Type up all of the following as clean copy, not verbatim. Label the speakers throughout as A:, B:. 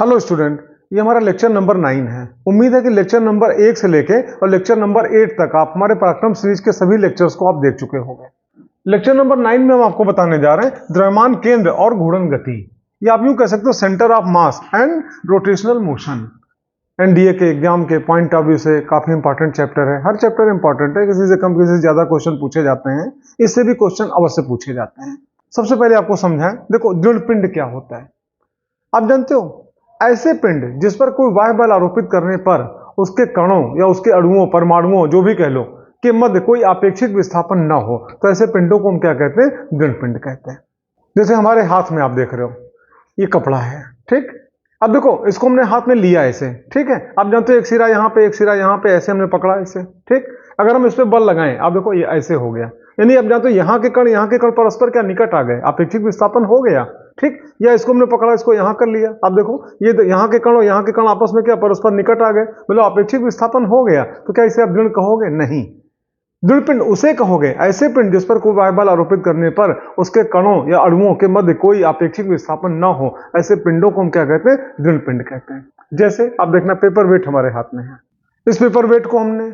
A: Hello student, ये हमारा lecture number 9 है। उम्मीद है कि लेक्चर नंबर 1 से लेके और लेक्चर नंबर 8 तक आप हमारे पराक्रम सीरीज के सभी लेक्चर्स को आप देख चुके होंगे। लेक्चर नंबर 9 में हम आपको बताने जा रहे हैं द्रव्यमान केंद्र और घूर्णन गति, या आप यूं कह सकते हो centre of mass and rotational motion. NDA के एग्जाम के पॉइंट ऑफ व्यू से काफी इंपॉर्टेंट चैप्टर है। हर चैप्टर इंपॉर्टेंट है, किसी से कम किसी से ज्यादा क्वेश्चन पूछे जाते हैं, इससे भी क्वेश्चन अवश्य पूछे जाते हैं। सबसे पहले आपको समझाएं, देखो दृढ़ पिंड क्या होता है। आप जानते हो, ऐसे पिंड जिस पर कोई बाह्य बल आरोपित करने पर उसके कणों या उसके अणुओं, परमाणुओं, जो भी कह लो, के मध्य कोई आपेक्षिक विस्थापन न हो, तो ऐसे पिंडों को हम क्या कहते हैं? दृढ़ पिंड कहते हैं। जैसे हमारे हाथ में आप देख रहे हो, ये कपड़ा है, ठीक। अब देखो, इसको हमने हाथ में लिया ऐसे, ठीक है। आप जानते हो एक सिरा यहाँ पे, एक सिरा यहाँ पे, ऐसे हमने पकड़ा इसे, ठीक। अगर हम इस पे बल लगाएं, आप देखो ये ऐसे हो गया, यानी आप जानते हो यहाँ के कण परस्पर क्या निकट आ गए, आपेक्षिक विस्थापन हो गया, ठीक। या इसको हमने पकड़ा, इसको यहाँ कर लिया, आप देखो ये यहाँ के कण और यहाँ के कण आपस में क्या परस्पर निकट आ गए, मतलब आपेक्षिक विस्थापन हो गया। तो क्या इसे आप दृढ़ कहोगे? नहीं। दृढ़ पिंड उसे कहोगे ऐसे पिंड जिस पर कोई बाह्य बल आरोपित करने पर उसके कणों या अणुओं के मध्य कोई आपेक्षिक विस्थापन न हो, ऐसे पिंडों को हम क्या कहते हैं? दृढ़ पिंड कहते हैं। जैसे आप देखना, पेपर वेट हमारे हाथ में है, इस पेपर वेट को हमने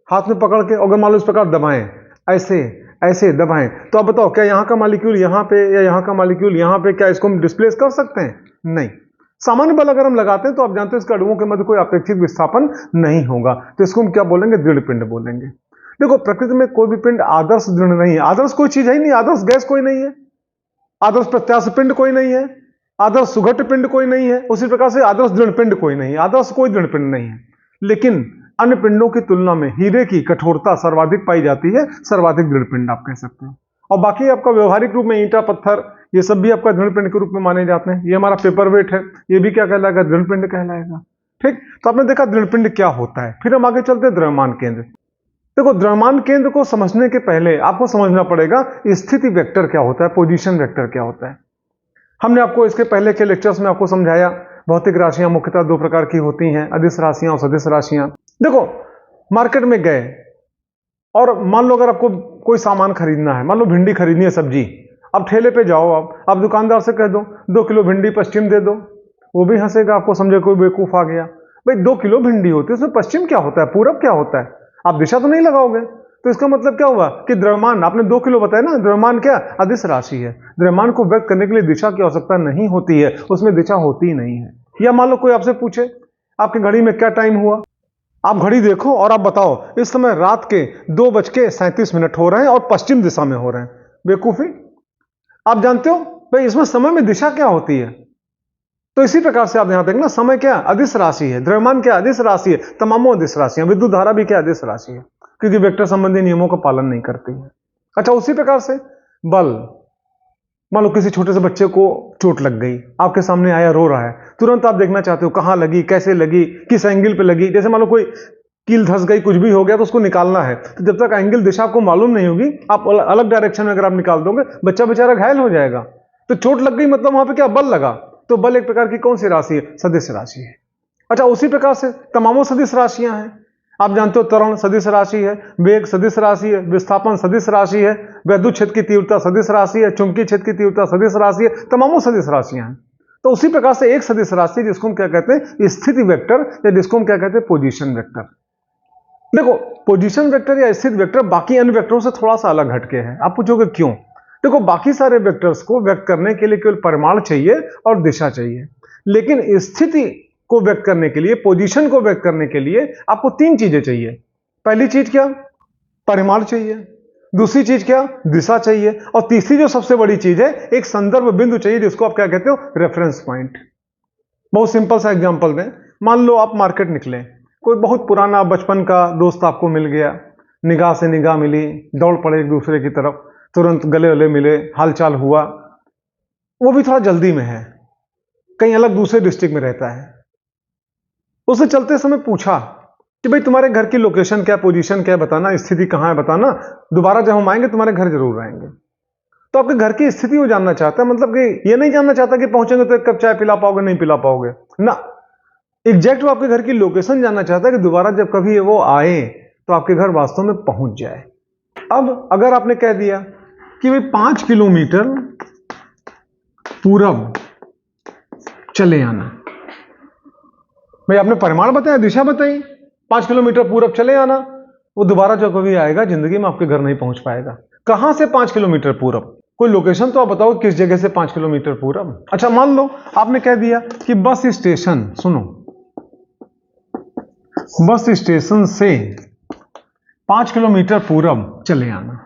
A: हाथ में पकड़ के अगर मान लो इस प्रकार दबाएं, ऐसे ऐसे दबाएं, तो आप बताओ क्या यहाँ का मॉलिक्यूल यहाँ पे या यहाँ का मॉलिक्यूल यहाँ पे, क्या इसको हम डिस्प्लेस कर सकते हैं? नहीं। सामान्य बल अगर हम लगाते हैं तो आप जानते हैं इसके अणुओं के मध्य कोई आपेक्षिक विस्थापन नहीं होगा, तो इसको हम क्या बोलेंगे? दृढ़ पिंड बोलेंगे। देखो, प्रकृति में कोई भी पिंड आदर्श दृढ़ नहीं है। आदर्श कोई चीज है ही नहीं, आदर्श गैस कोई नहीं है, आदर्श प्रत्यास्थ पिंड कोई नहीं है, आदर्श सुघट पिंड कोई नहीं है, उसी प्रकार से आदर्श दृढ़ पिंड कोई नहीं है, आदर्श कोई दृढ़ पिंड नहीं है। लेकिन अन्य पिंडों की तुलना में हीरे की कठोरता सर्वाधिक पाई जाती है, सर्वाधिक दृढ़ पिंड आप कह सकते हो। और बाकी आपका व्यवहारिक रूप में ईंटा, पत्थर, ये सब भी आपका दृढ़ पिंड के रूप में माने जाते हैं। ये हमारा पेपर वेट है, ये भी क्या कहलाएगा? दृढ़ पिंड कहलाएगा, ठीक। तो आपने देखा दृढ़ पिंड क्या होता है। फिर हम आगे चलते हैं द्रव्यमान केंद्र। देखो, द्रव्यमान केंद्र को समझने के पहले आपको समझना पड़ेगा स्थिति वेक्टर क्या होता है, पोजीशन वेक्टर क्या होता है। हमने आपको इसके पहले के लेक्चर्स में आपको समझाया भौतिक राशियां मुख्यतः दो प्रकार की होती हैं, अदिश राशियां और सदिश राशियां। देखो, मार्केट में गए और मान लो अगर आपको कोई सामान खरीदना है, मान लो भिंडी खरीदनी है, सब्जी, अब ठेले पे जाओ, आप दुकानदार से कह दो 2 किलो भिंडी पश्चिम दे दो, वो भी हंसेगा, आपको समझे कोई बेवकूफ आ गया। भाई 2 किलो भिंडी होती है, उसमें पश्चिम क्या होता है, पूरब क्या होता है? आप दिशा तो नहीं लगाओगे। तो इसका मतलब क्या हुआ कि द्रव्यमान, आपने 2 किलो बताया ना, द्रव्यमान क्या? अदिश राशि है। द्रव्यमान को व्यक्त करने के लिए दिशा की आवश्यकता नहीं होती है, उसमें दिशा होती ही नहीं है। या मान लो कोई आपसे पूछे आपकी घड़ी में क्या टाइम हुआ, आप घड़ी देखो और आप बताओ इस समय रात के 2:37 हो रहे हैं और पश्चिम दिशा में हो रहे हैं। बेवकूफी। आप जानते हो भाई इसमें समय में दिशा क्या होती है। तो इसी प्रकार से आप यहां देखना, समय क्या? अदिश राशि है, द्रव्यमान क्या? अदिश राशि है, तमामों अदिश राशियां, विद्युत धारा भी क्या? अदिश राशि है, क्योंकि वेक्टर संबंधी नियमों का पालन नहीं करती है। अच्छा, उसी प्रकार से बल, मान लो किसी छोटे से बच्चे को चोट लग गई, आपके सामने आया, रो रहा है, तुरंत आप देखना चाहते हो कहां लगी, कैसे लगी, किस एंगल पे लगी। जैसे मान लो कोई कील धंस गई, कुछ भी हो गया, तो उसको निकालना है, तो जब तक एंगल दिशा आपको मालूम नहीं होगी, आप अलग डायरेक्शन में अगर आप निकाल दोगे, बच्चा बेचारा घायल हो जाएगा। तो चोट लग गई मतलब वहां पे क्या? बल लगा। तो बल एक प्रकार की कौन सी राशि है? सदिश राशि है। अच्छा, उसी प्रकार से तमामों सदिश राशियां हैं। आप जानते हो त्वरण सदिश राशि है, वेग सदिश राशि है, विस्थापन सदिश राशि है, वैद्युत क्षेत्र की तीव्रता सदिश राशि है, चुंबकीय क्षेत्र की तीव्रता सदिश राशि है, तमामों सदिश राशियां हैं। तो उसी प्रकार से एक सदिश राशि जिसको हम क्या कहते हैं? स्थिति वेक्टर, या जिसको हम क्या कहते हैं? Position vector. देखो, पोजीशन वेक्टर या स्थिति वेक्टर बाकी अन्य वेक्टरों से थोड़ा सा अलग हटके है। आप पूछोगे क्यों? देखो, बाकी सारे वेक्टर्स को व्यक्त करने के लिए केवल परिमाण चाहिए और दिशा चाहिए, लेकिन स्थिति को व्यक्त करने के लिए, पोजीशन को व्यक्त करने के लिए आपको 3 चीजें चाहिए। पहली चीज क्या? परिमाण चाहिए। दूसरी चीज क्या? दिशा चाहिए। और तीसरी जो सबसे बड़ी चीज है, एक संदर्भ बिंदु चाहिए, जिसको आप क्या कहते हो? Reference point. बहुत सिंपल सा एग्जांपल दें, मान लो आप मार्केट निकले, कोई बहुत पुराना बचपन का दोस्त आपको मिल गया, निगाह से निगाह मिली, दौड़ पड़े एक दूसरे की तरफ, तुरंत गले गले मिले, हालचाल हुआ, वो भी थोड़ा जल्दी में है, कहीं अलग दूसरे डिस्ट्रिक्ट में रहता है। उससे चलते समय पूछा कि भाई तुम्हारे घर की लोकेशन क्या, पोजीशन क्या है बताना, स्थिति कहां है बताना, दोबारा जब हम आएंगे तुम्हारे घर जरूर आएंगे। तो आपके घर की स्थिति वो जानना चाहता है, मतलब कि ये नहीं जानना चाहता कि पहुंचेंगे तो एक कप चाय पिला पाओगे, नहीं पिला पाओगे ना। एग्जैक्ट वो आपके घर की लोकेशन जानना चाहता है कि दोबारा जब कभी वो आए तो आपके घर वास्तव में पहुंच जाए। अब अगर आपने कह दिया कि भाई 5 किलोमीटर पूरब चले आना, भाई आपने परिमाण बताया, दिशा बताई, 5 किलोमीटर पूरब चले आना। वो दोबारा जब कभी आएगा जिंदगी में आपके घर नहीं पहुंच पाएगा। कहां से 5 किलोमीटर पूरब? कोई लोकेशन तो आप बताओ, किस जगह से 5 किलोमीटर पूरब? अच्छा मान लो आपने कह दिया कि बस स्टेशन, सुनो, बस स्टेशन से 5 किलोमीटर पूरब चले आना,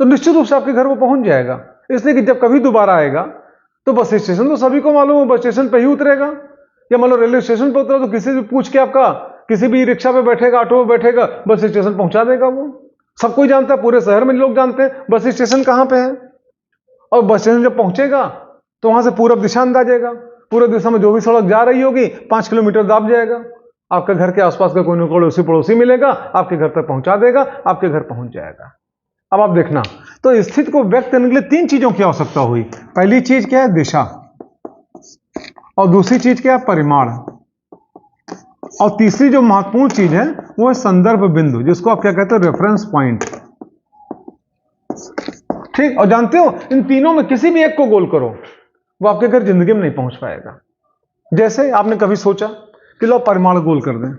A: तो निश्चित रूप से आपके घर वो पहुंच जाएगा। इसलिए कि जब कभी दोबारा आएगा तो बस स्टेशन तो सभी को मालूम है, बस स्टेशन पे ही उतरेगा। या मान लो रेलवे स्टेशन पे उतरा तो किसी से पूछ के आपका किसी भी रिक्शा पे बैठेगा, ऑटो पे बैठेगा, बस स्टेशन पहुंचा देगा। वो सब कोई जानता है, पूरे शहर में लोग जानते हैं बस स्टेशन कहां पे है। और बस स्टेशन जब पहुंचेगा तो वहां से पूरब दिशा अंदाजेगा, पूरब दिशा में जो भी सड़क जा रही होगी 5 किलोमीटर दाब जाएगा, आपके घर के आसपास का कोई न कोई पड़ोसी मिलेगा, आपके घर तक पहुंचा देगा, आपके घर पहुंच जाएगा। अब आप देखना, तो स्थिति को व्यक्त करने के लिए 3 चीजों की आवश्यकता हुई। पहली चीज क्या है? दिशा। और दूसरी चीज क्या है? परिमाण। और तीसरी जो महत्वपूर्ण चीज है वो है संदर्भ बिंदु, जिसको आप क्या कहते हो? Reference point. ठीक। और जानते हो इन तीनों में किसी भी एक को गोल करो, वो आपके घर जिंदगी में नहीं पहुंच पाएगा। जैसे आपने कभी सोचा कि लो परिमाण गोल कर दें,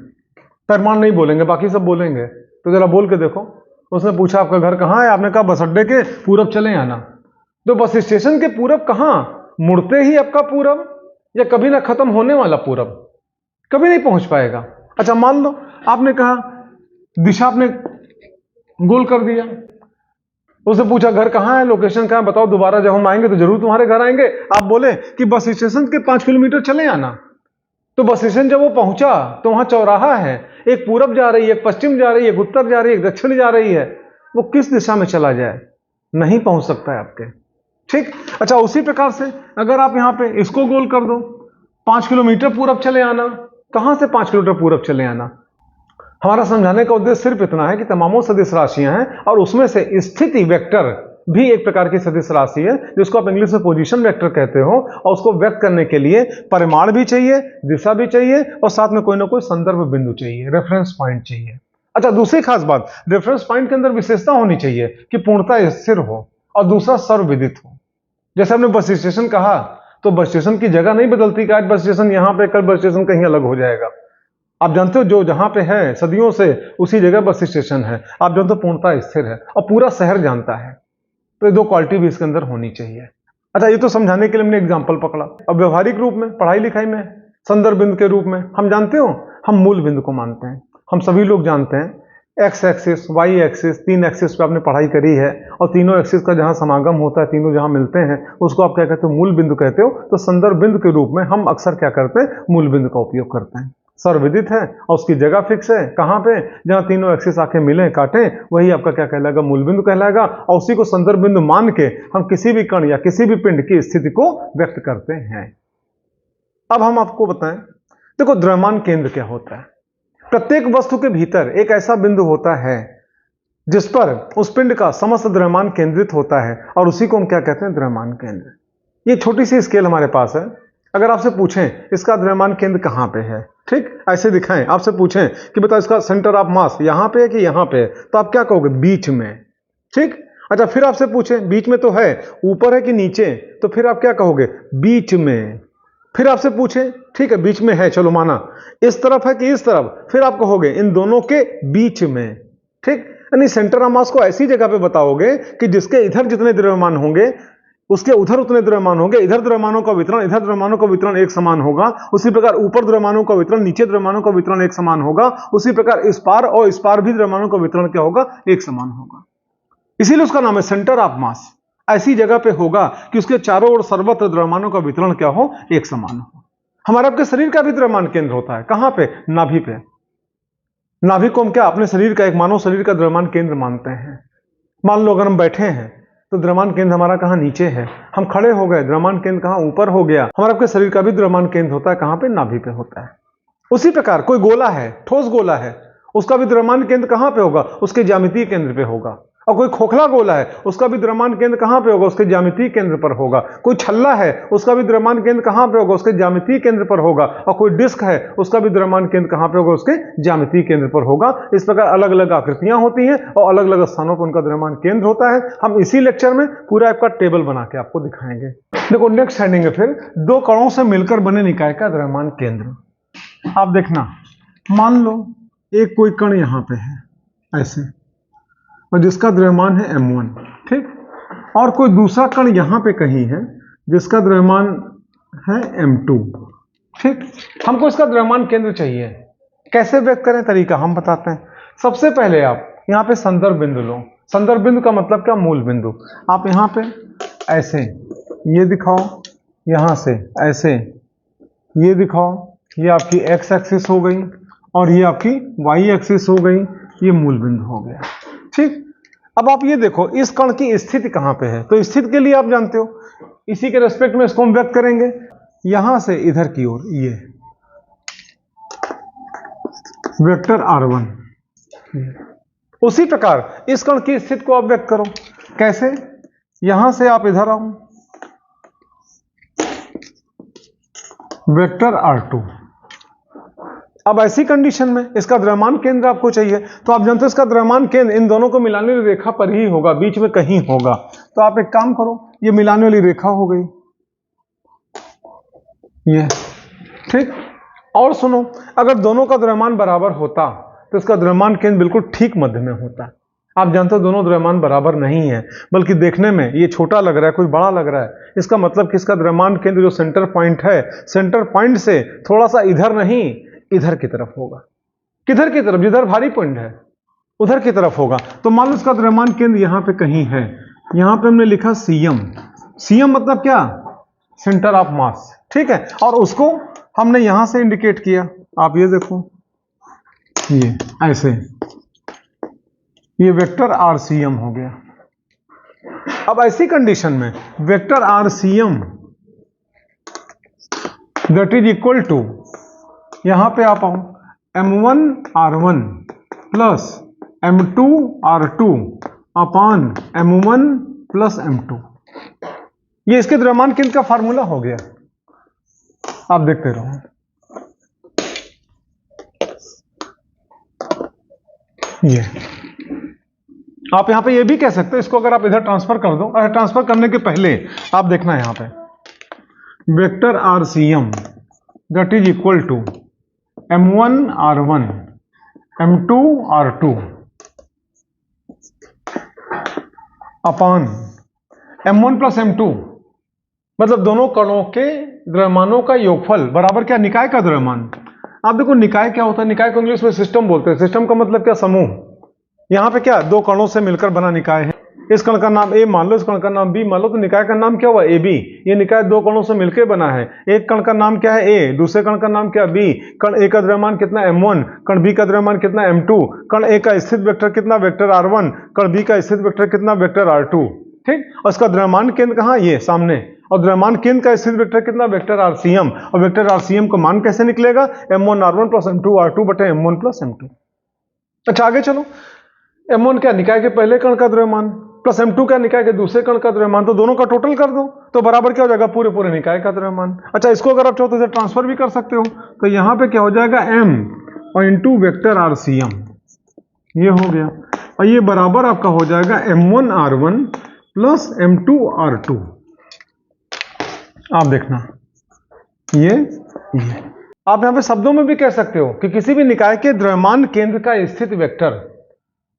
A: परिमाण नहीं बोलेंगे, बाकी सब बोलेंगे, तो जरा बोल के देखो। उसने पूछा आपका घर कहां है? आपने कहा बस अड्डे के पूरब चले आना। तो बस स्टेशन के पूरब कहां? मुड़ते ही आपका पूरब, या कभी ना खत्म होने वाला पूरब? कभी नहीं पहुंच पाएगा। अच्छा मान लो आपने कहा दिशा आपने गोल कर दिया, उससे पूछा घर कहां है, लोकेशन कहां है, बताओ दोबारा जब हम आएंगे तो जरूर तुम्हारे घर आएंगे। आप बोले कि बस स्टेशन के 5 किलोमीटर चले आना। तो बस स्टेशन जब वो पहुंचा तो वहां चौराहा है, एक पूरब जा रही है, एक पश्चिम जा रही है, एक उत्तर जा रही है, एक दक्षिण जा रही है। वो किस दिशा में चला जाए? नहीं पहुंच सकता है आपके। ठीक। अच्छा उसी प्रकार से अगर आप यहां पे इसको गोल कर दो, 5 किलोमीटर पूरब चले आना। कहां से 5 किलोमीटर पूरब चले आना? हमारा समझाने का उद्देश्य सिर्फ इतना है कि तमामों सदिश राशियां हैं और उसमें से स्थिति वेक्टर भी एक प्रकार की सदिश राशि है, जिसको आप इंग्लिश में पोजीशन वेक्टर कहते हो। और उसको व्यक्त करने के लिए परिमाण भी चाहिए, दिशा भी चाहिए, और साथ में कोई ना कोई संदर्भ बिंदु चाहिए, रेफरेंस पॉइंट चाहिए। अच्छा दूसरी खास बात, रेफरेंस पॉइंट के अंदर विशेषता होनी चाहिए कि पूर्णता स्थिर हो, और दूसरा सर्वविदित हो। जैसे हमने बस स्टेशन कहा, तो बस स्टेशन की जगह नहीं बदलती कि आज बस स्टेशन यहां पे, कल बस स्टेशन कहीं अलग हो जाएगा। आप जानते हो जो जहां पे है सदियों से उसी जगह बस स्टेशन है। आप जानते हो पूर्णता स्थिर है, और पूरा शहर जानता है। तो ये 2 क्वालिटी भी इसके अंदर होनी चाहिए। अच्छा ये तो समझाने के लिए हमने एग्जाम्पल पकड़ा। अब व्यवहारिक रूप में, पढ़ाई लिखाई में संदर्भ बिंदु के रूप में हम जानते हो, हम मूल बिंदु को मानते हैं। हम सभी लोग जानते हैं X axis, Y axis, 3 axis पे आपने पढ़ाई करी है, और तीनों एक्सिस का जहां समागम होता है, तीनों जहां मिलते हैं, उसको आप क्या कहते हो? मूल बिंदु कहते हो। तो संदर्भ बिंदु के रूप में हम अक्सर क्या करते हैं? मूल बिंदु का उपयोग करते हैं। सर्वविदित है और उसकी जगह फिक्स है, कहां पे? जहां तीनों एक्सिस आके मिले काटें, वही आपका क्या कहलाएगा? मूल बिंदु कहलाएगा। और उसी को संदर्भ बिंदु मान के हम किसी भी कण या किसी भी पिंड की स्थिति को व्यक्त करते हैं। अब हम आपको बताएं, देखो द्रव्यमान केंद्र क्या होता है। प्रत्येक वस्तु के भीतर एक ऐसा बिंदु होता है जिस पर उस पिंड का समस्त द्रव्यमान केंद्रित होता है, और उसी को हम क्या कहते हैं? द्रव्यमान केंद्र। ये छोटी सी स्केल हमारे पास है। अगर आपसे पूछें इसका द्रव्यमान केंद्र कहां पे है, ठीक ऐसे दिखाएं, आपसे पूछें कि बताओ इसका सेंटर ऑफ मास यहां पे है कि यहां पे है, तो आप क्या कहोगे? बीच में। ठीक। अच्छा फिर आपसे पूछें बीच में तो है, ऊपर है कि नीचे, तो फिर आप क्या कहोगे? बीच में। फिर आपसे पूछें ठीक है बीच में है, चलो माना, इस तरफ है कि इस तरफ, फिर आप कहोगे इन दोनों के बीच में। ठीक। यानी सेंटर ऑफ मास को ऐसी जगह पे बताओगे कि जिसके इधर जितने द्रव्यमान होंगे उसके उधर उतने द्रव्यमान होंगे, इधर द्रव्यमानों का वितरण, इधर द्रव्यमानों का वितरण एक समान होगा। उसी प्रकार ऊपर द्रव्यमानों का वितरण, नीचे द्रव्यमानों का वितरण एक समान होगा। उसी प्रकार इस पार और इस पार भी द्रव्यमानों का वितरण क्या होगा? एक समान होगा। इसीलिए उसका नाम है सेंटर ऑफ मास। ऐसी जगह पे होगा कि उसके चारों ओर सर्वत्र द्रव्यमानों का वितरण क्या हो? एक समान हो। हमारे आपके शरीर का भी द्रव्यमान केंद्र होता है, कहां पे? नाभि पे। नाभि को हम क्या अपने शरीर का, एक मानव शरीर का द्रव्यमान केंद्र मानते हैं। मान लो अगर हम बैठे हैं तो द्रव्यमान केंद्र हमारा कहां? नीचे है। हम खड़े हो गए, द्रव्यमान केंद्र कहां? ऊपर हो गया। हमारे आपके शरीर का भी द्रव्यमान केंद्र होता है कहां पे? नाभि पे होता है। उसी प्रकार कोई गोला है, ठोस गोला है, उसका भी द्रव्यमान केंद्र कहां पे होगा? उसके ज्यामितीय केंद्र पे होगा। और कोई खोखला गोला है, उसका भी द्रव्यमान केंद्र कहां पे होगा? उसके ज्यामितीय केंद्र पर होगा। कोई छल्ला है, उसका भी द्रव्यमान केंद्र कहां पे होगा? उसके ज्यामितीय केंद्र पर होगा। और कोई डिस्क है, उसका भी द्रव्यमान केंद्र कहां पे होगा? उसके ज्यामितीय केंद्र पर होगा। इस प्रकार अलग अलग आकृतियां होती हैं और अलग अलग स्थानों पर उनका द्रव्यमान केंद्र होता है। हम इसी लेक्चर में पूरा आपका टेबल बना के आपको दिखाएंगे। देखो नेक्स्ट हेडिंग है फिर 2 कणों से मिलकर बने निकाय का द्रव्यमान केंद्र। आप देखना, मान लो एक कोई कण यहां पे है ऐसे, और जिसका द्रव्यमान है m1, ठीक, और कोई दूसरा कण यहां पे कहीं है जिसका द्रव्यमान है m2, ठीक। हमको इसका द्रव्यमान केंद्र चाहिए। कैसे व्यक्त करें, तरीका हम बताते हैं। सबसे पहले आप यहाँ पे संदर्भ बिंदु लो। संदर्भ बिंदु का मतलब क्या, मूल बिंदु। आप यहाँ पे ऐसे ये दिखाओ, यहाँ से ऐसे ये दिखाओ, ये आपकी x एक्सिस हो गई और ये आपकी y एक्सिस हो गई, ये मूल बिंदु हो गया, ठीक। अब आप ये देखो इस कण की स्थिति कहाँ पे है, तो स्थिति के लिए आप जानते हो, इसी के रेस्पेक्ट में इसको हम व्यक्त करेंगे, यहां से इधर की ओर, ये वेक्टर r1। उसी प्रकार इस कण की स्थिति को आप व्यक्त करो। कैसे, यहां से आप इधर आओ, वेक्टर r2। अब ऐसी कंडीशन में इसका द्रव्यमान केंद्र आपको चाहिए, तो आप जानते हो इसका द्रव्यमान केंद्र इन दोनों को मिलाने वाली रेखा पर ही होगा, बीच में कहीं होगा। तो आप एक काम करो, ये मिलाने वाली रेखा हो गई ये, ठीक। और सुनो, अगर दोनों का द्रव्यमान बराबर होता तो इसका द्रव्यमान केंद्र बिल्कुल ठीक मध्य में होता। आप जानते हो दोनों द्रव्यमान बराबर नहीं है, बल्कि देखने में ये छोटा लग रहा है, कोई बड़ा लग रहा है। इसका मतलब कि इसका द्रव्यमान केंद्र जो सेंटर पॉइंट है, सेंटर पॉइंट से थोड़ा सा इधर नहीं, इधर की तरफ होगा। किधर की तरफ, जिधर भारी पॉइंट है उधर की तरफ होगा। तो मान लो इसका द्रव्यमान केंद्र यहां पे कहीं है, यहां पे हमने लिखा सीएम। सीएम मतलब क्या, सेंटर ऑफ मास, ठीक है। और उसको हमने यहां से इंडिकेट किया, आप ये देखो, ये ऐसे, ये वेक्टर आरसीएम हो गया। अब ऐसी कंडीशन में vector RCM that is equal to, यहां पे आप आओ, m1 r1 plus m2 r2 upon m1 plus m2। ये इसके द्रव्यमान केंद्र का फार्मूला हो गया। आप देखते रहो, ये आप यहां पे ये भी कह सकते हो, इसको अगर आप इधर ट्रांसफर कर दो, और ट्रांसफर करने के पहले आप देखना यहां पे vector RCM that is equal to m1 r1 m2 r2 upon m1 plus m2, मतलब दोनों कणों के द्रव्यमानों का योगफल बराबर क्या, निकाय का द्रव्यमान। आप देखो निकाय क्या होता है, निकाय को इंग्लिश में सिस्टम बोलते हैं। सिस्टम का मतलब क्या, समूह। यहां पे क्या, दो कणों से मिलकर बना निकाय है। इस कण का नाम ए मान लो, इस कण का नाम बी मान लो, तो निकाय का नाम क्या हुआ, ए बी। ये निकाय दो कणों से मिलकर बना है। एक कण का नाम क्या है, ए, दूसरे कण का नाम क्या, बी। कण ए का द्रव्यमान कितना, m1, कण बी का द्रव्यमान कितना, m2, कण ए का स्थित वेक्टर कितना, वेक्टर r1, कण बी का स्थित वेक्टर कितना, वेक्टर r2, ठीक। और इसका द्रव्यमान केंद्र कहां, ये सामने, और द्रव्यमान केंद्र का स्थित वेक्टर कितना, वेक्टर आरसीएम। और वेक्टर आरसीएम का मान कैसे निकलेगा, m1 r1 plus m2 r2 बटे m1 प्लस m2। अच्छा आगे चलो, m1 क्या, निकाय के पहले कण का द्रव्यमान, प्लस m2 क्या, निकाय के दूसरे कण का द्रव्यमान, तो दोनों का टोटल कर दो, तो बराबर क्या हो जाएगा, पूरे पूरे निकाय का द्रव्यमान। अच्छा इसको अगर आप चाहो तो इधर ट्रांसफर भी कर सकते हो, तो यहां पे क्या हो जाएगा, m और इंटू वेक्टर आरसीएम, ये हो गया। और ये बराबर आपका हो जाएगा m1 r1 plus m2 r2। आप देखना, ये आप यहां पे शब्दों में भी कह सकते हो कि किसी भी निकाय के द्रव्यमान केंद्र का स्थित वेक्टर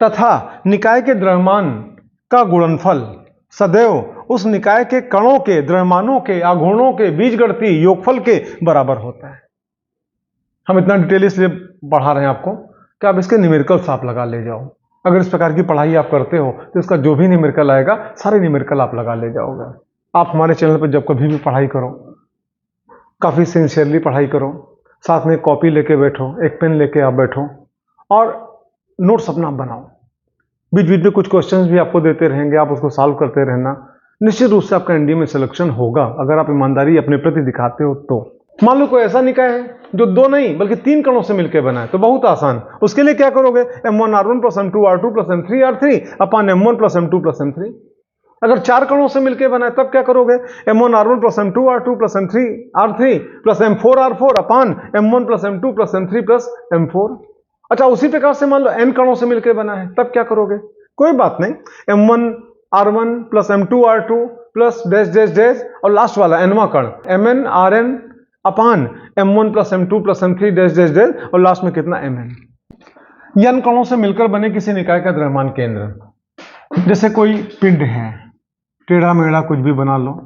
A: तथा निकाय के द्रव्यमान का गुणनफल सदैव उस निकाय के कणों के द्रव्यमानों के आघूर्णों के बीजगणितीय योगफल के बराबर होता है। हम इतना डिटेल इसलिए बढ़ा रहे हैं आपको कि आप इसके न्यूमेरिकल्स आप लगा ले जाओ। अगर इस प्रकार की पढ़ाई आप करते हो तो इसका जो भी न्यूमेरिकल आएगा सारे न्यूमेरिकल आप लगा ले जाओगे। आप हमारे चैनल पर जब कभी भी पढ़ाई करो, काफ़ी सिंसियरली पढ़ाई करो, साथ में कॉपी लेके बैठो, एक पेन लेके आप बैठो और नोट्स अपना बनाओ। बीच बीच में कुछ क्वेश्चंस भी आपको देते रहेंगे, आप उसको सॉल्व करते रहना। निश्चित रूप से आपका एनडीए में सिलेक्शन होगा अगर आप ईमानदारी अपने प्रति दिखाते हो तो। मान लो कोई ऐसा निकाय है जो दो नहीं बल्कि तीन कणों से मिलकर बना है, तो बहुत आसान। उसके लिए क्या करोगे, m1 r1 plus m2 r2 plus m3 r3 अपान m1 plus m2 plus m3। अगर चार कणों से मिलकर बना है तब क्या करोगे, m1 r1 plus m2 r2 plus m3 r3 plus m4 r4 अपान m1 plus m2 plus m3 plus m4। अच्छा उसी प्रकार से मान लो n कणों से मिलकर बना है तब क्या करोगे, कोई बात नहीं, m1 r1 plus m2 r2 plus dash dash dash और लास्ट वाला nवां कण mn rn अपान m1 plus m2 plus m3 dash dash dash और लास्ट में कितना mn। ये n कणों से मिलकर बने किसी निकाय का द्रव्यमान केंद्र। जैसे कोई पिंड है, टेढ़ा मेढ़ा कुछ भी बना लो,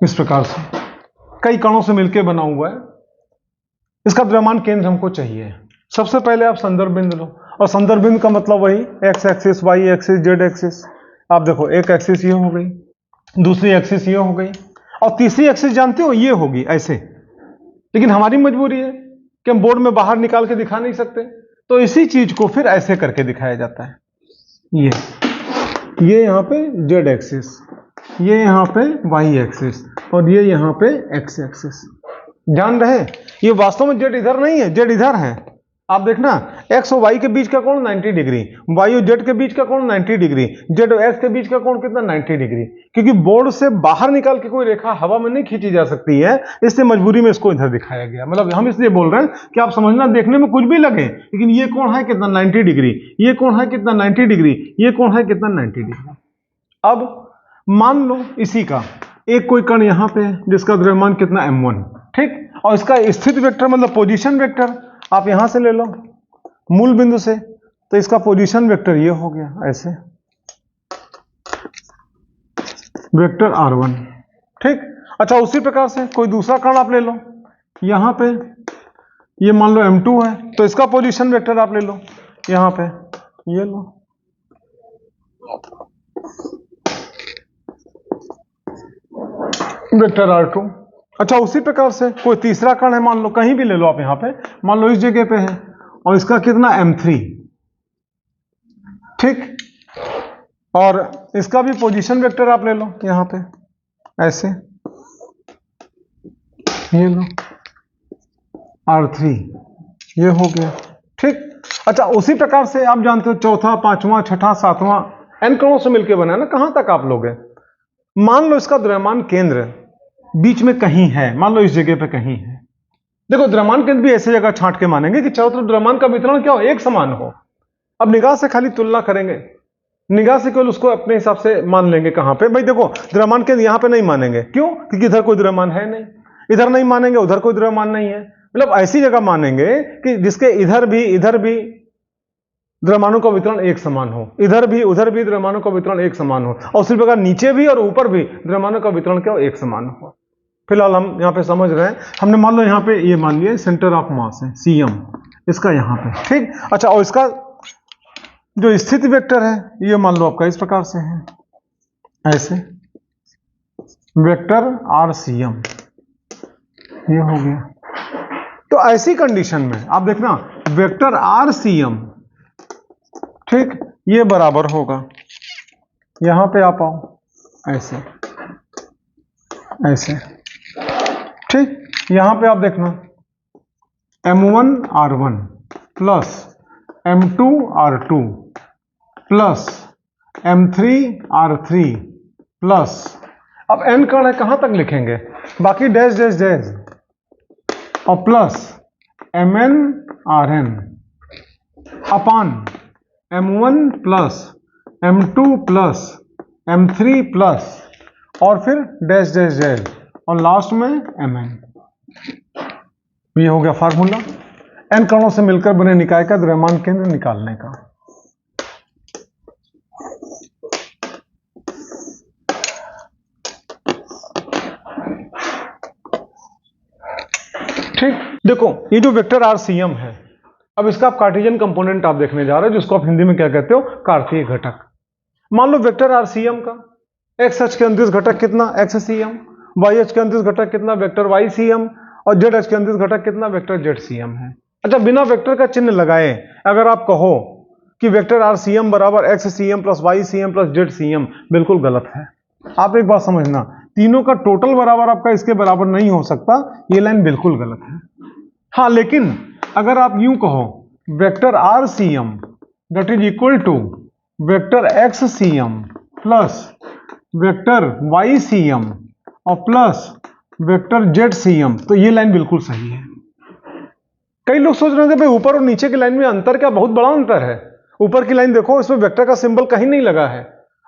A: इस प्रकार से कई कणों से मिलकर बना हुआ है। इसका द्रव्यमान केंद्र हमको चाहिए। सबसे पहले आप संदर्भ बिंदु लो, और संदर्भ बिंदु का मतलब वही X axis, Y axis, Z axis. आप देखो एक एक्सिस ये हो गई, दूसरी एक्सिस ये हो गई, और तीसरी एक्सिस जानते हो ये होगी ऐसे। लेकिन हमारी मजबूरी है कि हम बोर्ड में बाहर निकाल के दिखा नहीं सकते, तो इसी चीज को फिर ऐसे करके दिखाया जाता है। ये यहाँ पे जेड एक्सिस, ये यहाँ पे वाई एक्सिस, और ये यहाँ पे एक्स एक्सिस। ध्यान रहे ये वास्तव में जेड इधर नहीं है, जेड इधर है। आप देखना एक्स और वाई के बीच का कोण 90 डिग्री, वाई और जेड के बीच का कोण 90 डिग्री, जेड और एक्स के बीच का कोण कितना 90 डिग्री। क्योंकि बोर्ड से बाहर निकाल के कोई रेखा हवा में नहीं खींची जा सकती है, इसलिए मजबूरी में इसको इधर दिखाया गया। मतलब हम इसलिए बोल रहे हैं कि आप समझना, देखने में कुछ भी लगे, लेकिन ये कोण है कितना 90 डिग्री, ये कोण है कितना 90 डिग्री, ये कोण है कितना 90 डिग्री। अब मान लो इसी का एक कोई कण यहां पे है जिसका द्रव्यमान कितना m1, ठीक, और इसका स्थित वेक्टर मतलब पोजीशन वेक्टर आप यहां से ले लो मूल बिंदु से, तो इसका पोजीशन वेक्टर ये हो गया ऐसे, वेक्टर r1, ठीक। अच्छा उसी प्रकार से कोई दूसरा कण आप ले लो, यहां पे ये मान लो m2 है, तो इसका पोजीशन वेक्टर आप ले लो, यहां पे ये लो, वेक्टर r2। अच्छा उसी प्रकार से कोई तीसरा कण है, मान लो कहीं भी ले लो आप, यहां पे मान लो इस जगह पे है, और इसका कितना m3, ठीक, और इसका भी पोजीशन वेक्टर आप ले लो यहां पे ऐसे, ये लो r3, ये हो गया, ठीक। अच्छा उसी प्रकार से आप जानते हो चौथा, पांचवा, छठा, सातवां n कणों से मिलकर बना है ना। कहां तक आप लोगे, मान लो इसका द्रव्यमान केंद्र बीच में कहीं है, मान लो इस जगह पे कहीं है। देखो द्रव्यमान केंद्र भी ऐसी जगह छांट के मानेंगे कि चारों तरफ द्रव्यमान का वितरण क्या हो, एक समान हो। अब निगाह से खाली तुलना करेंगे, निगाह से केवल उसको अपने हिसाब से मान लेंगे। कहां पे भाई, देखो द्रव्यमान केंद्र यहां पे नहीं मानेंगे, क्यों, क्योंकि इधर कोई द्रव्यमान है नहीं, इधर नहीं मानेंगे, उधर कोई द्रव्यमान नहीं है। मतलब ऐसी जगह मानेंगे कि जिसके इधर भी द्रव्यमानों का वितरण एक समान हो, इधर भी उधर भी द्रव्यमानों का वितरण एक समान हो, और उसी प्रकार नीचे भी और ऊपर भी द्रव्यमानों का वितरण क्या हो, एक समान हो। फिलहाल हम यहाँ पे समझ रहे हैं, हमने मान लो यहाँ पे ये मान लिया सेंटर ऑफ मास है CM इसका यहाँ पे, ठीक। अच्छा और इसका जो स्थिति वेक्टर है ये मान लो आपका इस प्रकार से है ऐसे, वेक्टर RCM, ये हो गया। तो ऐसी कंडीशन में आप देखना वेक्टर RCM, ठीक, ये बराबर होगा, यहां पे आप आओ ऐसे ऐसे, ठीक। यहां पे आप देखना m1 r1 plus m2 r2 plus m3 r3 plus, अब n कण है कहां तक लिखेंगे, बाकी डैश डैश डैश, और प्लस mn rn अपान m1 plus m2 plus m3 plus, और फिर डैश डैश डैश, और लास्ट में mn। ये हो गया फार्मूला n कणों से मिलकर बने निकाय का द्रव्यमान केंद्र निकालने का। ठीक, देखो ये जो वेक्टर RCM है, अब इसका आप कार्टेशियन कंपोनेंट आप देखने जा रहे हो, जिसको आप हिंदी में क्या कहते हो, कार्तीय घटक। मान लो वेक्टर RCM का x अक्ष के अंतरिक्ष घटक कितना XCM, y अक्ष के अंतरिक्ष घटक कितना वेक्टर YCM, और z अक्ष के अंतरिक्ष घटक कितना वेक्टर ZCM है। अच्छा बिना वेक्टर का चिन्ह लगाए अगर आप कहो कि वेक्टर RCM बराबर XCM plus YCM plus ZCM, बिल्कुल गलत है। आप एक बात समझना, तीनों का टोटल बराबर आपका इसके बराबर नहीं हो सकता, ये लाइन बिल्कुल गलत है। हाँ लेकिन अगर आप यूं कहो vector RCM that is equal to vector XCM plus vector YCM और प्लस वेक्टर ZCM, तो ये लाइन बिल्कुल सही है। कई लोग सोच रहे होंगे भाई ऊपर और नीचे की लाइन में अंतर क्या, बहुत बड़ा अंतर है। ऊपर की लाइन देखो, इसमें वेक्टर का सिंबल कहीं नहीं लगा है,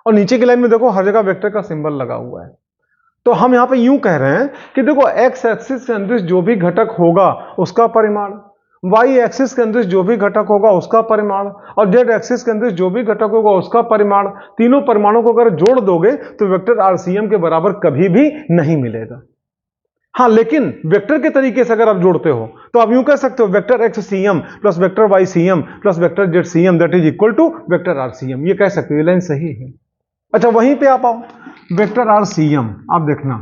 A: और नीचे की लाइन में देखो हर जगह वेक्टर का सिंबल लगा हुआ है। तो हम यहां पे यूं कह रहे हैं कि देखो एक्स एक्सिस के अंदर जो भी घटक होगा उसका परिमाण, वाई एक्सिस के अंदर जो भी घटक होगा उसका परिमाण, और जेड एक्सिस के अंदर जो भी घटक होगा उसका परिमाण, तीनों परिमाणों को अगर जोड़ दोगे तो वेक्टर आरसीएम के बराबर कभी भी नहीं मिलेगा। हाँ, लेकिन वेक्टर के तरीके से अगर आप जोड़ते हो तो आप यूं कह सकते हो vector X CM plus vector Y CM plus vector Z CM that is equal to vector RCM, ये कह सकते हो, ये लाइन सही है। अच्छा, वहीं पे आप आओ, वेक्टर आरसीएम आप देखना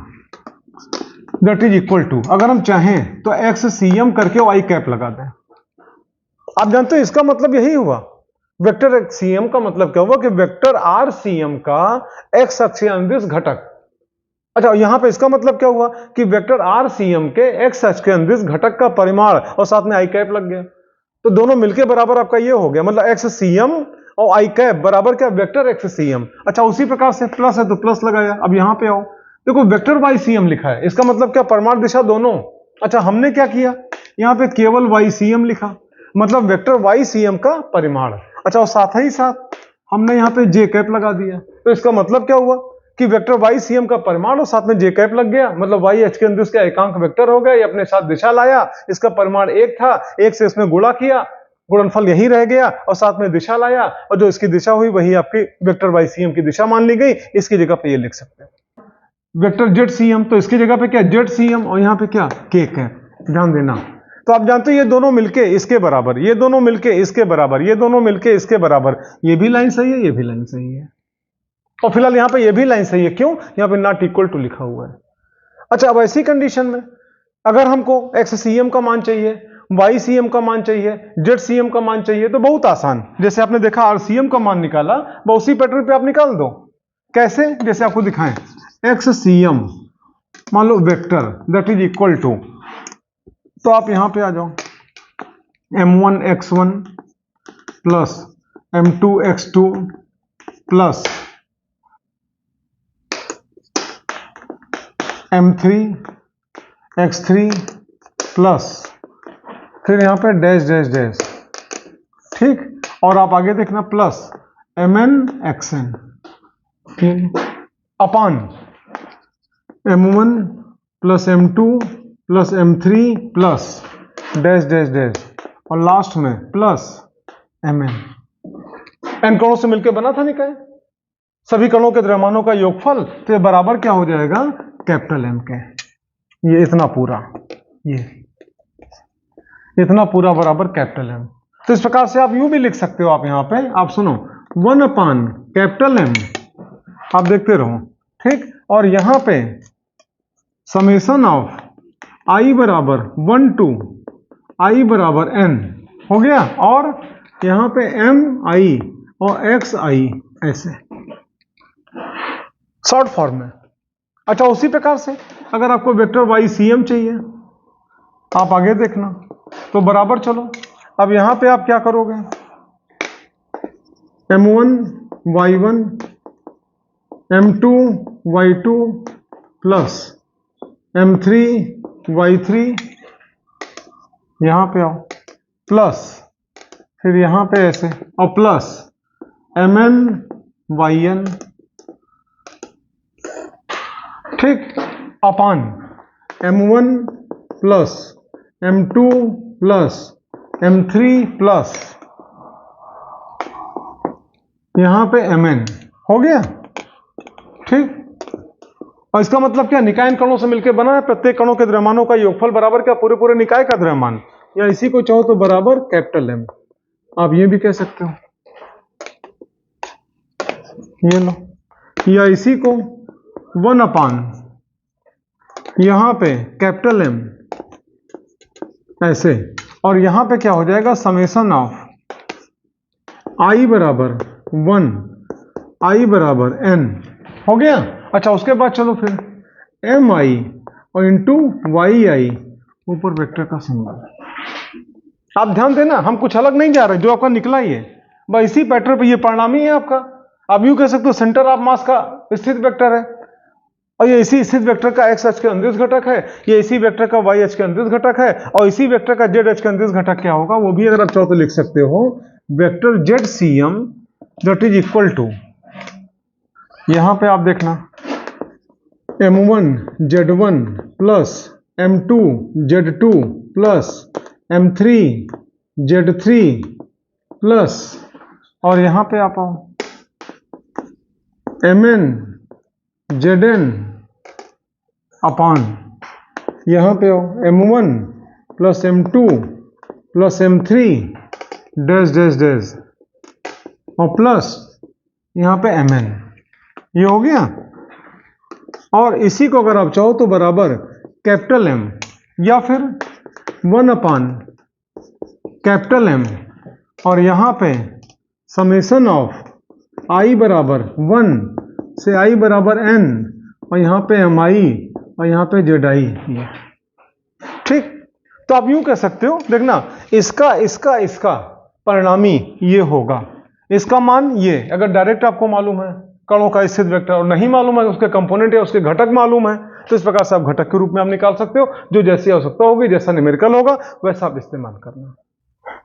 A: दैट इज इक्वल टू, अगर हम चाहें तो एक्स सीएम करके वाई कैप लगा दें। आप जानते हो इसका मतलब यही हुआ, वेक्टर एक्स सीएम का मतलब क्या हुआ कि वेक्टर आरसीएम का एक्स अक्ष के अंदिश घटक। अच्छा, यहां पे इसका मतलब क्या हुआ कि वेक्टर आरसीएम के एक्स अक्ष के अंदिश घटक का परिमाण और साथ में आई कैप लग गया, तो दोनों मिलके बराबर आपका ये हो गया, मतलब एक्स सीएम और आई कैप बराबर क्या, वेक्टर एक्स सीएम। अच्छा, उसी प्रकार से प्लस है तो प्लस लगाया। अब यहां पे आओ, देखो वेक्टर वाई सीएम लिखा है, इसका मतलब क्या, परिमाण दिशा दोनों। अच्छा, हमने क्या किया, यहां पे केवल वाई सीएम लिखा, मतलब वेक्टर वाई सीएम का परिमाण। अच्छा, और साथ ही साथ हमने यहां पे जे कैप लगा दिया, तो इसका मतलब क्या हुआ कि वेक्टर वाई सीएम का परिमाण और साथ में जे कैप लग गया, मतलब वाई एच के अंदर उसका एकांक वेक्टर हो गया, ये अपने साथ दिशा लाया, इसका परिमाण एक था, एक से इसमें गुणा किया, गुणनफल यही रह गया, और साथ में दिशा लाया, और जो इसकी दिशा हुई वही आपकी वेक्टर वाई सीएम की दिशा मान ली गई। इसकी जगह पे ये लिख सकते हैं वेक्टर जेड सीएम, तो इसकी जगह पे क्या, जेड सीएम, और यहां पे क्या, के कैप। ध्यान देना, तो आप जानते हो ये दोनों मिलके इसके बराबर, ये दोनों मिलके इसके बराबर, ये दोनों मिलके इसके बराबर, ये भी लाइन सही है, ये भी लाइन सही है, और फिलहाल यहां पे ये भी लाइन सही है। क्यों, यहां पे नॉट इक्वल टू लिखा हुआ है। अच्छा, अब ऐसी कंडीशन में अगर हमको एक्स सीएम का मान चाहिए, वाई सीएम का मान चाहिए, जेड सीएम का मान चाहिए, तो बहुत आसान, जैसे आपने देखा आरसीएम का मान निकाला, वो उसी पैटर्न पे आप निकाल दो। कैसे, जैसे आपको दिखाएं, एक्स सीएम मान लो vector that is equal to, तो आप यहां पे आ जाओ, m1 x1 plus m2 x2 plus m3 x3 plus फिर यहां पे डैश डैश डैश, ठीक, और आप आगे देखना प्लस mn xn अपान m1 plus m2 plus m3 plus dash dash dash, और लास्ट में प्लस mn। n कणों से मिलकर बना था निकाय, सभी कणों के द्रव्यमानों का योगफल, तो ये बराबर क्या हो जाएगा, कैपिटल M के, ये इतना पूरा, ये इतना पूरा बराबर कैपिटल M। तो इस प्रकार से आप यूं भी लिख सकते हो, आप यहां पे आप सुनो, 1 अपान कैपिटल M, आप देखते रहो, ठीक, और यहां पे समेशन ऑफ I बराबर 1 टू I बराबर n हो गया, और यहां पे mi और xi ऐसे शॉर्ट फॉर्म में। अच्छा, उसी प्रकार से अगर आपको वेक्टर वाई सीएम चाहिए, आप आगे देखना, तो बराबर चलो, अब यहां पे आप क्या करोगे, m1 y1 m2 y2 plus m3 y3, यहां पे आओ, प्लस फिर यहां पे ऐसे, और प्लस mn yn, ठीक, अपान m1 plus m2 plus m3 plus यहां पे mn हो गया, ठीक। और इसका मतलब क्या, निकाय कणों से मिलकर बना है, प्रत्येक कणों के द्रव्यमानों का योगफल बराबर क्या, पूरे पूरे निकाय का द्रव्यमान, या इसी को चाहो तो बराबर कैपिटल M। आप ये भी कह सकते हो, ये लो, या इसी को 1 अपान यहां पे कैपिटल M ऐसे, और यहां पे क्या हो जाएगा, समेशन ऑफ I बराबर 1 I बराबर n हो गया। अच्छा, उसके बाद चलो फिर mi और इंटू yi, ऊपर वेक्टर का सिंबल। आप ध्यान देना, हम कुछ अलग नहीं जा रहे, जो आपका निकला ही है बस इसी पैटर्न पे, ये परिणामी है आपका। आप यूं कह सकते हो सेंटर ऑफ मास का स्थित वेक्टर है, और ये इसी स्थित वेक्टर का एक्स अक्ष के अंतरिक्ष घटक है, ये इसी वेक्टर का वाई अक्ष के अंतरिक्ष घटक है, और इसी वेक्टर का जेड अक्ष के अंतरिक्ष घटक क्या होगा वो भी अगर आप चाहो तो लिख सकते हो, vector Z C M that is equal to, यहां पे आप देखना m1 z1 plus m2 z2 plus m3 z3 plus, और यहां पे आप आओ mn zn अपान, यहां पे हो m1 plus m2 plus m3 dash dash dash और प्लस यहां पे mn, ये हो गया। और इसी को अगर आप चाहो तो बराबर कैपिटल M या फिर 1 अपान कैपिटल M, और यहां पे समेशन ऑफ i बराबर 1 से i बराबर n, और यहां पे mi और यहां पे zi, ठीक। तो आप यूं कह सकते हो, देखना इसका इसका इसका परिणामी ये होगा, इसका मान ये, अगर डायरेक्ट आपको मालूम है कणों का स्थित वेक्टर और नहीं मालूम है उसके कंपोनेंट या उसके घटक मालूम है, तो इस प्रकार से आप घटक के रूप में आप निकाल सकते हो, जो जैसी आवश्यकता होगी, जैसा न्यूमेरिकल होगा वैसा आप इस्तेमाल करना।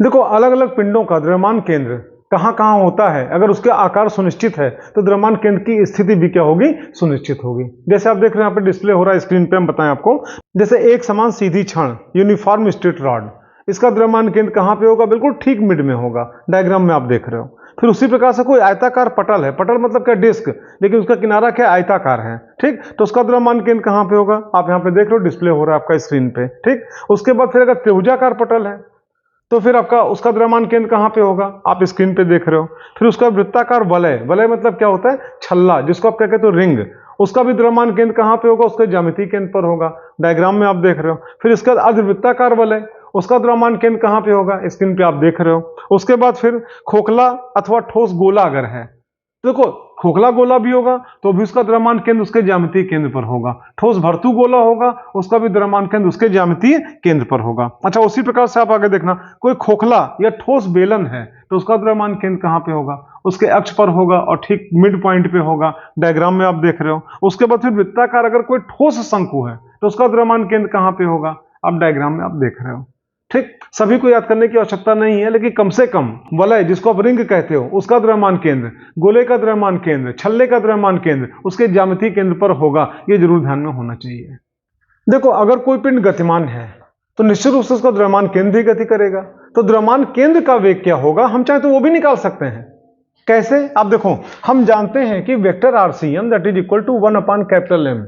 A: देखो अलग अलग पिंडों का द्रव्यमान केंद्र कहां कहां होता है, अगर उसके आकार सुनिश्चित है तो द्रव्यमान केंद्र की स्थिति भी क्या होगी, सुनिश्चित होगी। जैसे आप देख रहे हैं यहाँ पे डिस्प्ले हो रहा है स्क्रीन पे, हम बताएं आपको, जैसे एक समान सीधी छड़ यूनिफॉर्म स्ट्रेट रॉड, इसका द्रव्यमान केंद्र कहां पे होगा, बिल्कुल ठीक मिड में होगा, डायग्राम में आप देख रहे हो। फिर उसी प्रकार से कोई आयताकार पटल है, पटल मतलब क्या, डिस्क, लेकिन उसका किनारा क्या, आयताकार है, ठीक, तो उसका द्रव्यमान केंद्र कहां पे होगा, आप यहां पे देख रहे हो डिस्प्ले हो रहा है आपका स्क्रीन पे, ठीक। उसके बाद फिर अगर त्रिभुजाकार पटल है तो फिर आपका उसका द्रव्यमान केंद्र कहां पे होगा, आप स्क्रीन पे देख रहे हो। फिर उसका वृत्ताकार वलय, वलय मतलब क्या होता है, छल्ला, जिसको आप क्या कहते हो, रिंग, उसका भी द्रव्यमान केंद्र कहां पे होगा, उसके ज्यामितीय केंद्र पर होगा, डायग्राम में आप देख रहे हो। फिर इसका अर्धवृत्ताकार वलय, उसका द्रव्यमान केंद्र कहां पे होगा, स्क्रीन पे आप देख रहे हो। उसके बाद फिर खोखला अथवा ठोस गोला अगर है, देखो खोखला गोला भी होगा तो भी उसका द्रव्यमान केंद्र उसके ज्यामितीय केंद्र पर होगा, ठोस भर्तु गोला होगा उसका भी द्रव्यमान केंद्र उसके ज्यामितीय केंद्र पर होगा। अच्छा, उसी प्रकार से आप आगे देखना, कोई खोखला या ठोस बेलन है तो उसका द्रव्यमान केंद्र कहां पे होगा, उसके अक्ष पर होगा और ठीक मिड पॉइंट पे होगा, डायग्राम में आप देख रहे हो। उसके बाद फिर वृत्ताकार अगर कोई ठोस शंकु है तो उसका द्रव्यमान केंद्र कहां पे होगा, आप डायग्राम में आप देख रहे हो, ठीक। सभी को याद करने की आवश्यकता नहीं है, लेकिन कम से कम वलय जिसको आप रिंग कहते हो उसका द्रव्यमान केंद्र, गोले का द्रव्यमान केंद्र, छल्ले का द्रव्यमान केंद्र उसके ज्यामितीय केंद्र पर होगा, ये जरूर ध्यान में होना चाहिए। देखो अगर कोई पिंड गतिमान है तो निश्चित रूप से उसका द्रव्यमान केंद्र ही गति करेगा, तो द्रव्यमान केंद्र का वेग क्या होगा हम चाहे तो वो भी निकाल सकते हैं। कैसे, आप देखो, हम जानते हैं कि vector RCM that is equal to 1 upon capital M,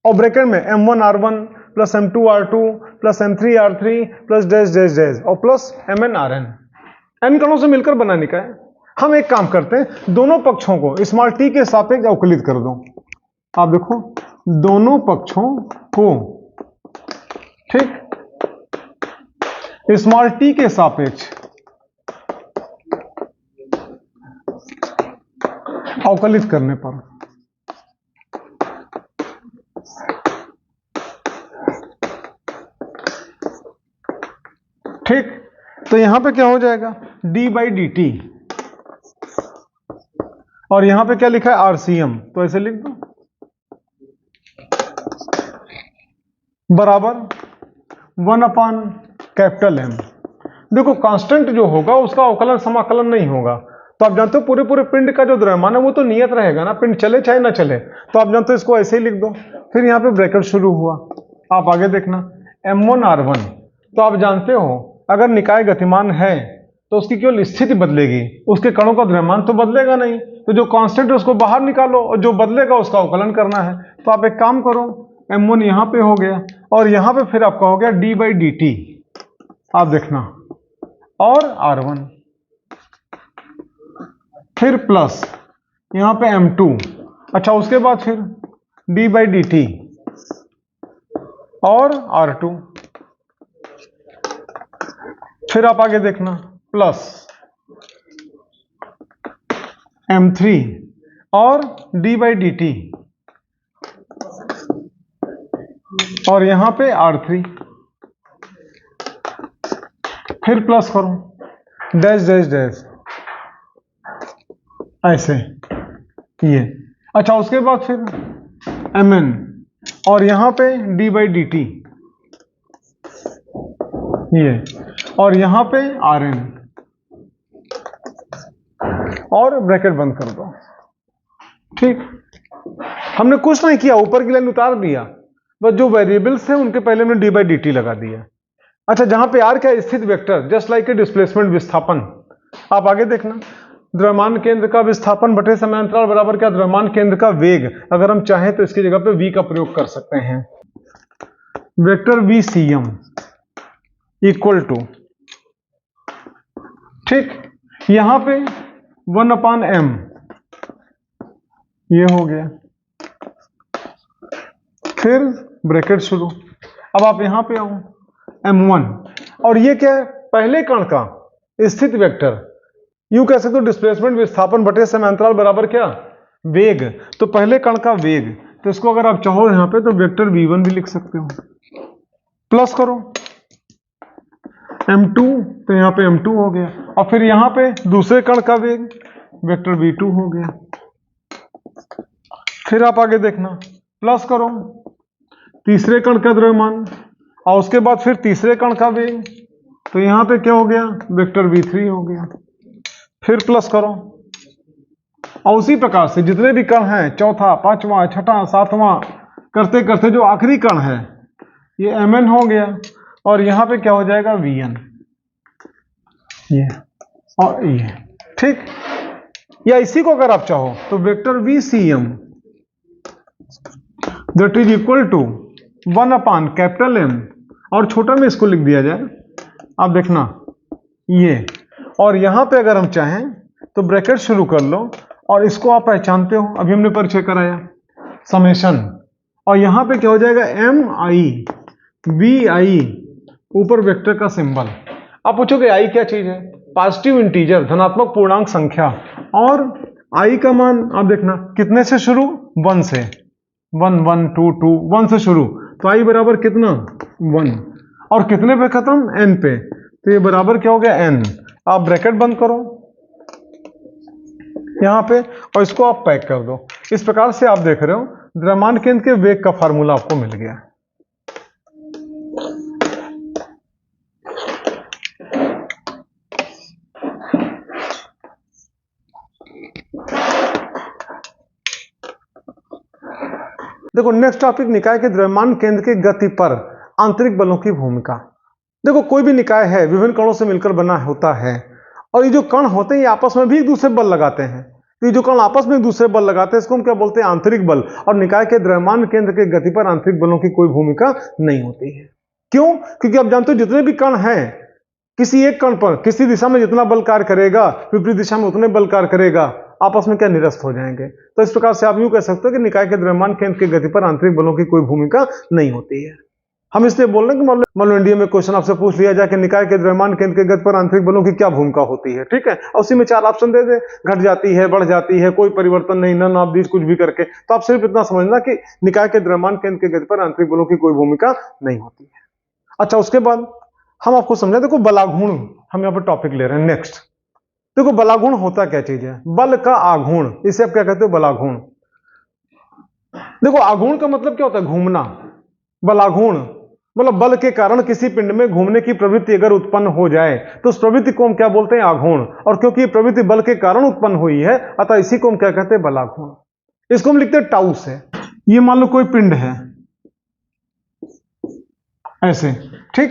A: और ब्रैकेट में m1r1 plus m2r2 plus m3r3 plus dash dash dash और प्लस mnrn, n कणों से मिलकर बनाने का है। हम एक काम करते हैं, दोनों पक्षों को स्मॉल t के सापेक्ष अवकलित कर दो। आप देखो दोनों पक्षों को, ठीक, स्मॉल t के सापेक्ष अवकलित करने पर ठीक, तो यहां पे क्या हो जाएगा, d बाई डी टी, और यहां पे क्या लिखा है आरसीएम, तो ऐसे लिख दो, बराबर 1 अपान कैपिटल एम। देखो कांस्टेंट जो होगा उसका अवकलन समाकलन नहीं होगा, तो आप जानते हो पूरे पूरे पिंड का जो द्रव्यमान है वो तो नियत रहेगा ना, पिंड चले चाहे ना चले, तो आप जानते हो इसको ऐसे ही लिख दो। फिर यहां पे ब्रैकेट शुरू हुआ, आप आगे देखना m1r1, तो आप जानते हो अगर निकाय गतिमान है तो उसकी केवल स्थिति बदलेगी, उसके कणों का द्रव्यमान तो बदलेगा नहीं, तो जो कांस्टेंट है उसको बाहर निकालो और जो बदलेगा उसका अवकलन करना है। तो आप एक काम करो, m1 यहां पे हो गया और यहां पे फिर आपका हो गया d बाई डी टी, आप देखना, और r1, फिर प्लस यहां पे m2, अच्छा उसके बाद फिर d बाई डी टी और r2, फिर आप आगे देखना प्लस m3 और d बाई डी टी, और यहां पे r3, फिर प्लस करो डैश डैश डैश ऐसे ये, अच्छा उसके बाद फिर mn और यहां पे डी बाई डी टी, ये, और यहां पे आर एन, और ब्रैकेट बंद कर दो। ठीक, हमने कुछ नहीं किया, ऊपर की लाइन उतार दिया, बस जो वेरिएबल्स हैं उनके पहले हमने डी बाई डी टी लगा दिया। अच्छा, जहां पे आर क्या है, स्थित vector, just like a displacement, विस्थापन। आप आगे देखना, द्रव्यमान केंद्र का विस्थापन बटे समयांतराल बराबर क्या, द्रव्यमान केंद्र का वेग। अगर हम चाहें तो इसकी जगह पे v का प्रयोग कर सकते हैं, vector V C M equal to, ठीक, यहां पे 1/m, ये हो गया, फिर ब्रैकेट शुरू। अब आप यहां पे आओ, m1, और ये क्या है, पहले कण का स्थित वेक्टर, यूं कह सकते हो डिस्प्लेसमेंट विस्थापन बटे समयांतराल बराबर क्या, वेग। तो पहले कण का वेग, तो इसको अगर आप चाहो यहां पे तो वेक्टर v1 भी लिख सकते हो, प्लस करो m2, तो यहां पे m2 हो गया, और फिर यहां पे दूसरे कण का वेग, वेक्टर v2 हो गया। फिर आप आगे देखना, प्लस करो तीसरे कण का द्रव्यमान, और उसके बाद फिर तीसरे कण का वेग, तो यहां पे क्या हो गया, वेक्टर v3 हो गया। फिर प्लस करो, और उसी प्रकार से जितने भी कण हैं, चौथा, पांचवा, छठा, सातवां, करते करते जो आखिरी कण है ये mn हो गया, और यहां पे क्या हो जाएगा, vn, ये और ये। ठीक, या इसी को अगर आप चाहो तो vector vcm that is equal to 1/M, और छोटा में इसको लिख दिया जाए, आप देखना ये, और यहां पे अगर हम चाहें तो ब्रैकेट शुरू कर लो, और इसको आप पहचानते हो, अभी हमने परिचय कराया, समेशन, और यहां पे क्या हो जाएगा, MI VI, ऊपर वेक्टर का सिंबल। आप पूछोगे आई क्या चीज है, पॉजिटिव इंटीजर, धनात्मक पूर्णांक संख्या, और आई का मान आप देखना कितने से शुरू, 1 से, 1 1 2 2 1 से शुरू, तो आई बराबर कितना, 1, और कितने पे खत्म, n पे, तो ये बराबर क्या हो गया, n। आप ब्रैकेट बंद करो यहां पे, और इसको आप पैक कर दो। इस प्रकार से आप देख रहे हो द्रव्यमान केंद्र के वेग का फार्मूला आपको मिल गया। देखो नेक्स्ट टॉपिक, निकाय के द्रव्यमान केंद्र की गति पर आंतरिक बलों की भूमिका। देखो कोई भी निकाय है विभिन्न कणों से मिलकर बना होता है, और ये जो कण होते हैं ये आपस में भी एक दूसरे बल लगाते हैं, तो ये जो कण आपस में एक दूसरे बल लगाते हैं इसको हम क्या बोलते हैं, आंतरिक बल। और निकाय के द्रव्यमान केंद्र की गति पर आंतरिक बलों की कोई भूमिका नहीं होती है। क्यों? क्योंकि आप जानते हो जितने भी कण हैं, किसी एक कण पर किसी दिशा में जितना बल कार्य करेगा, विपरीत दिशा में उतने बल कार्य करेगा, आपस में क्या निरस्त हो जाएंगे। तो इस प्रकार से आप यूं कह सकते हो कि निकाय के द्रव्यमान केंद्र की गति पर आंतरिक बलों की कोई भूमिका नहीं होती है। हम इसलिए बोल रहे हैं कि मान लो इंडिया में क्वेश्चन आपसे पूछ लिया जाए कि निकाय के द्रव्यमान केंद्र की गति पर आंतरिक बलों की क्या भूमिका होती है, ठीक है, और उसी में 4 ऑप्शन दे दे, घट जाती है, बढ़ जाती है, कोई परिवर्तन नहीं, नन ऑफ दीज, कुछ भी करके। तो आप सिर्फ इतना समझना कि निकाय के द्रव्यमान केंद्र की गति पर आंतरिक बलों की कोई भूमिका नहीं होती है। अच्छा, उसके बाद हम आपको समझा, देखो बलाघूर्ण हम यहाँ पर टॉपिक ले रहे हैं नेक्स्ट। देखो बलाघूर्ण होता क्या चीज है, बल का आघूर्ण, इसे आप क्या कहते हो, बलाघूर्ण। देखो आघूर्ण का मतलब क्या होता है, घूमना। बलाघूर्ण मतलब बल के कारण किसी पिंड में घूमने की प्रवृत्ति अगर उत्पन्न हो जाए तो उस प्रवृत्ति को हम क्या बोलते हैं, आघूर्ण। और क्योंकि ये प्रवृत्ति बल के कारण उत्पन्न हुई है अतः इसी को हम क्या कहते हैं, बलाघूर्ण। इसको हम लिखते हैं टाउ से। ये मान लो कोई पिंड है ऐसे, ठीक,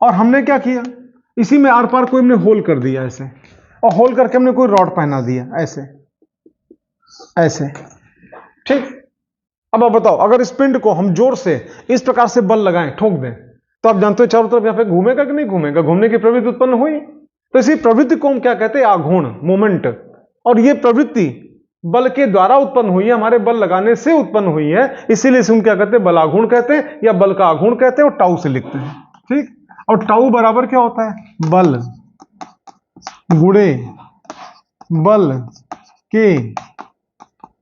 A: और हमने क्या किया, इसी में आर पार कोई हमने होल कर दिया ऐसे, और होल करके हमने कोई रॉड पहना दिया ऐसे ऐसे, ठीक। अब आप बताओ अगर इस पिंड को हम जोर से इस प्रकार से बल लगाएं, ठोक दें, तो आप जानते हो चारों तरफ यहां पे घूमेगा कि नहीं घूमेगा, घूमने की प्रवृत्ति उत्पन्न हुई। तो इसी प्रवृत्ति को हम क्या कहते हैं, आघूर्ण, मोमेंट। और ये प्रवृत्ति बल के द्वारा उत्पन्न हुई है, हमारे बल लगाने से उत्पन्न हुई है, इसीलिए इसे हम क्या कहते हैं, बलाघूर्ण कहते हैं या बल का आघूर्ण कहते हैं, और टाउ से लिखते हैं, ठीक। और टाउ बराबर क्या होता है, बल गुणे बल के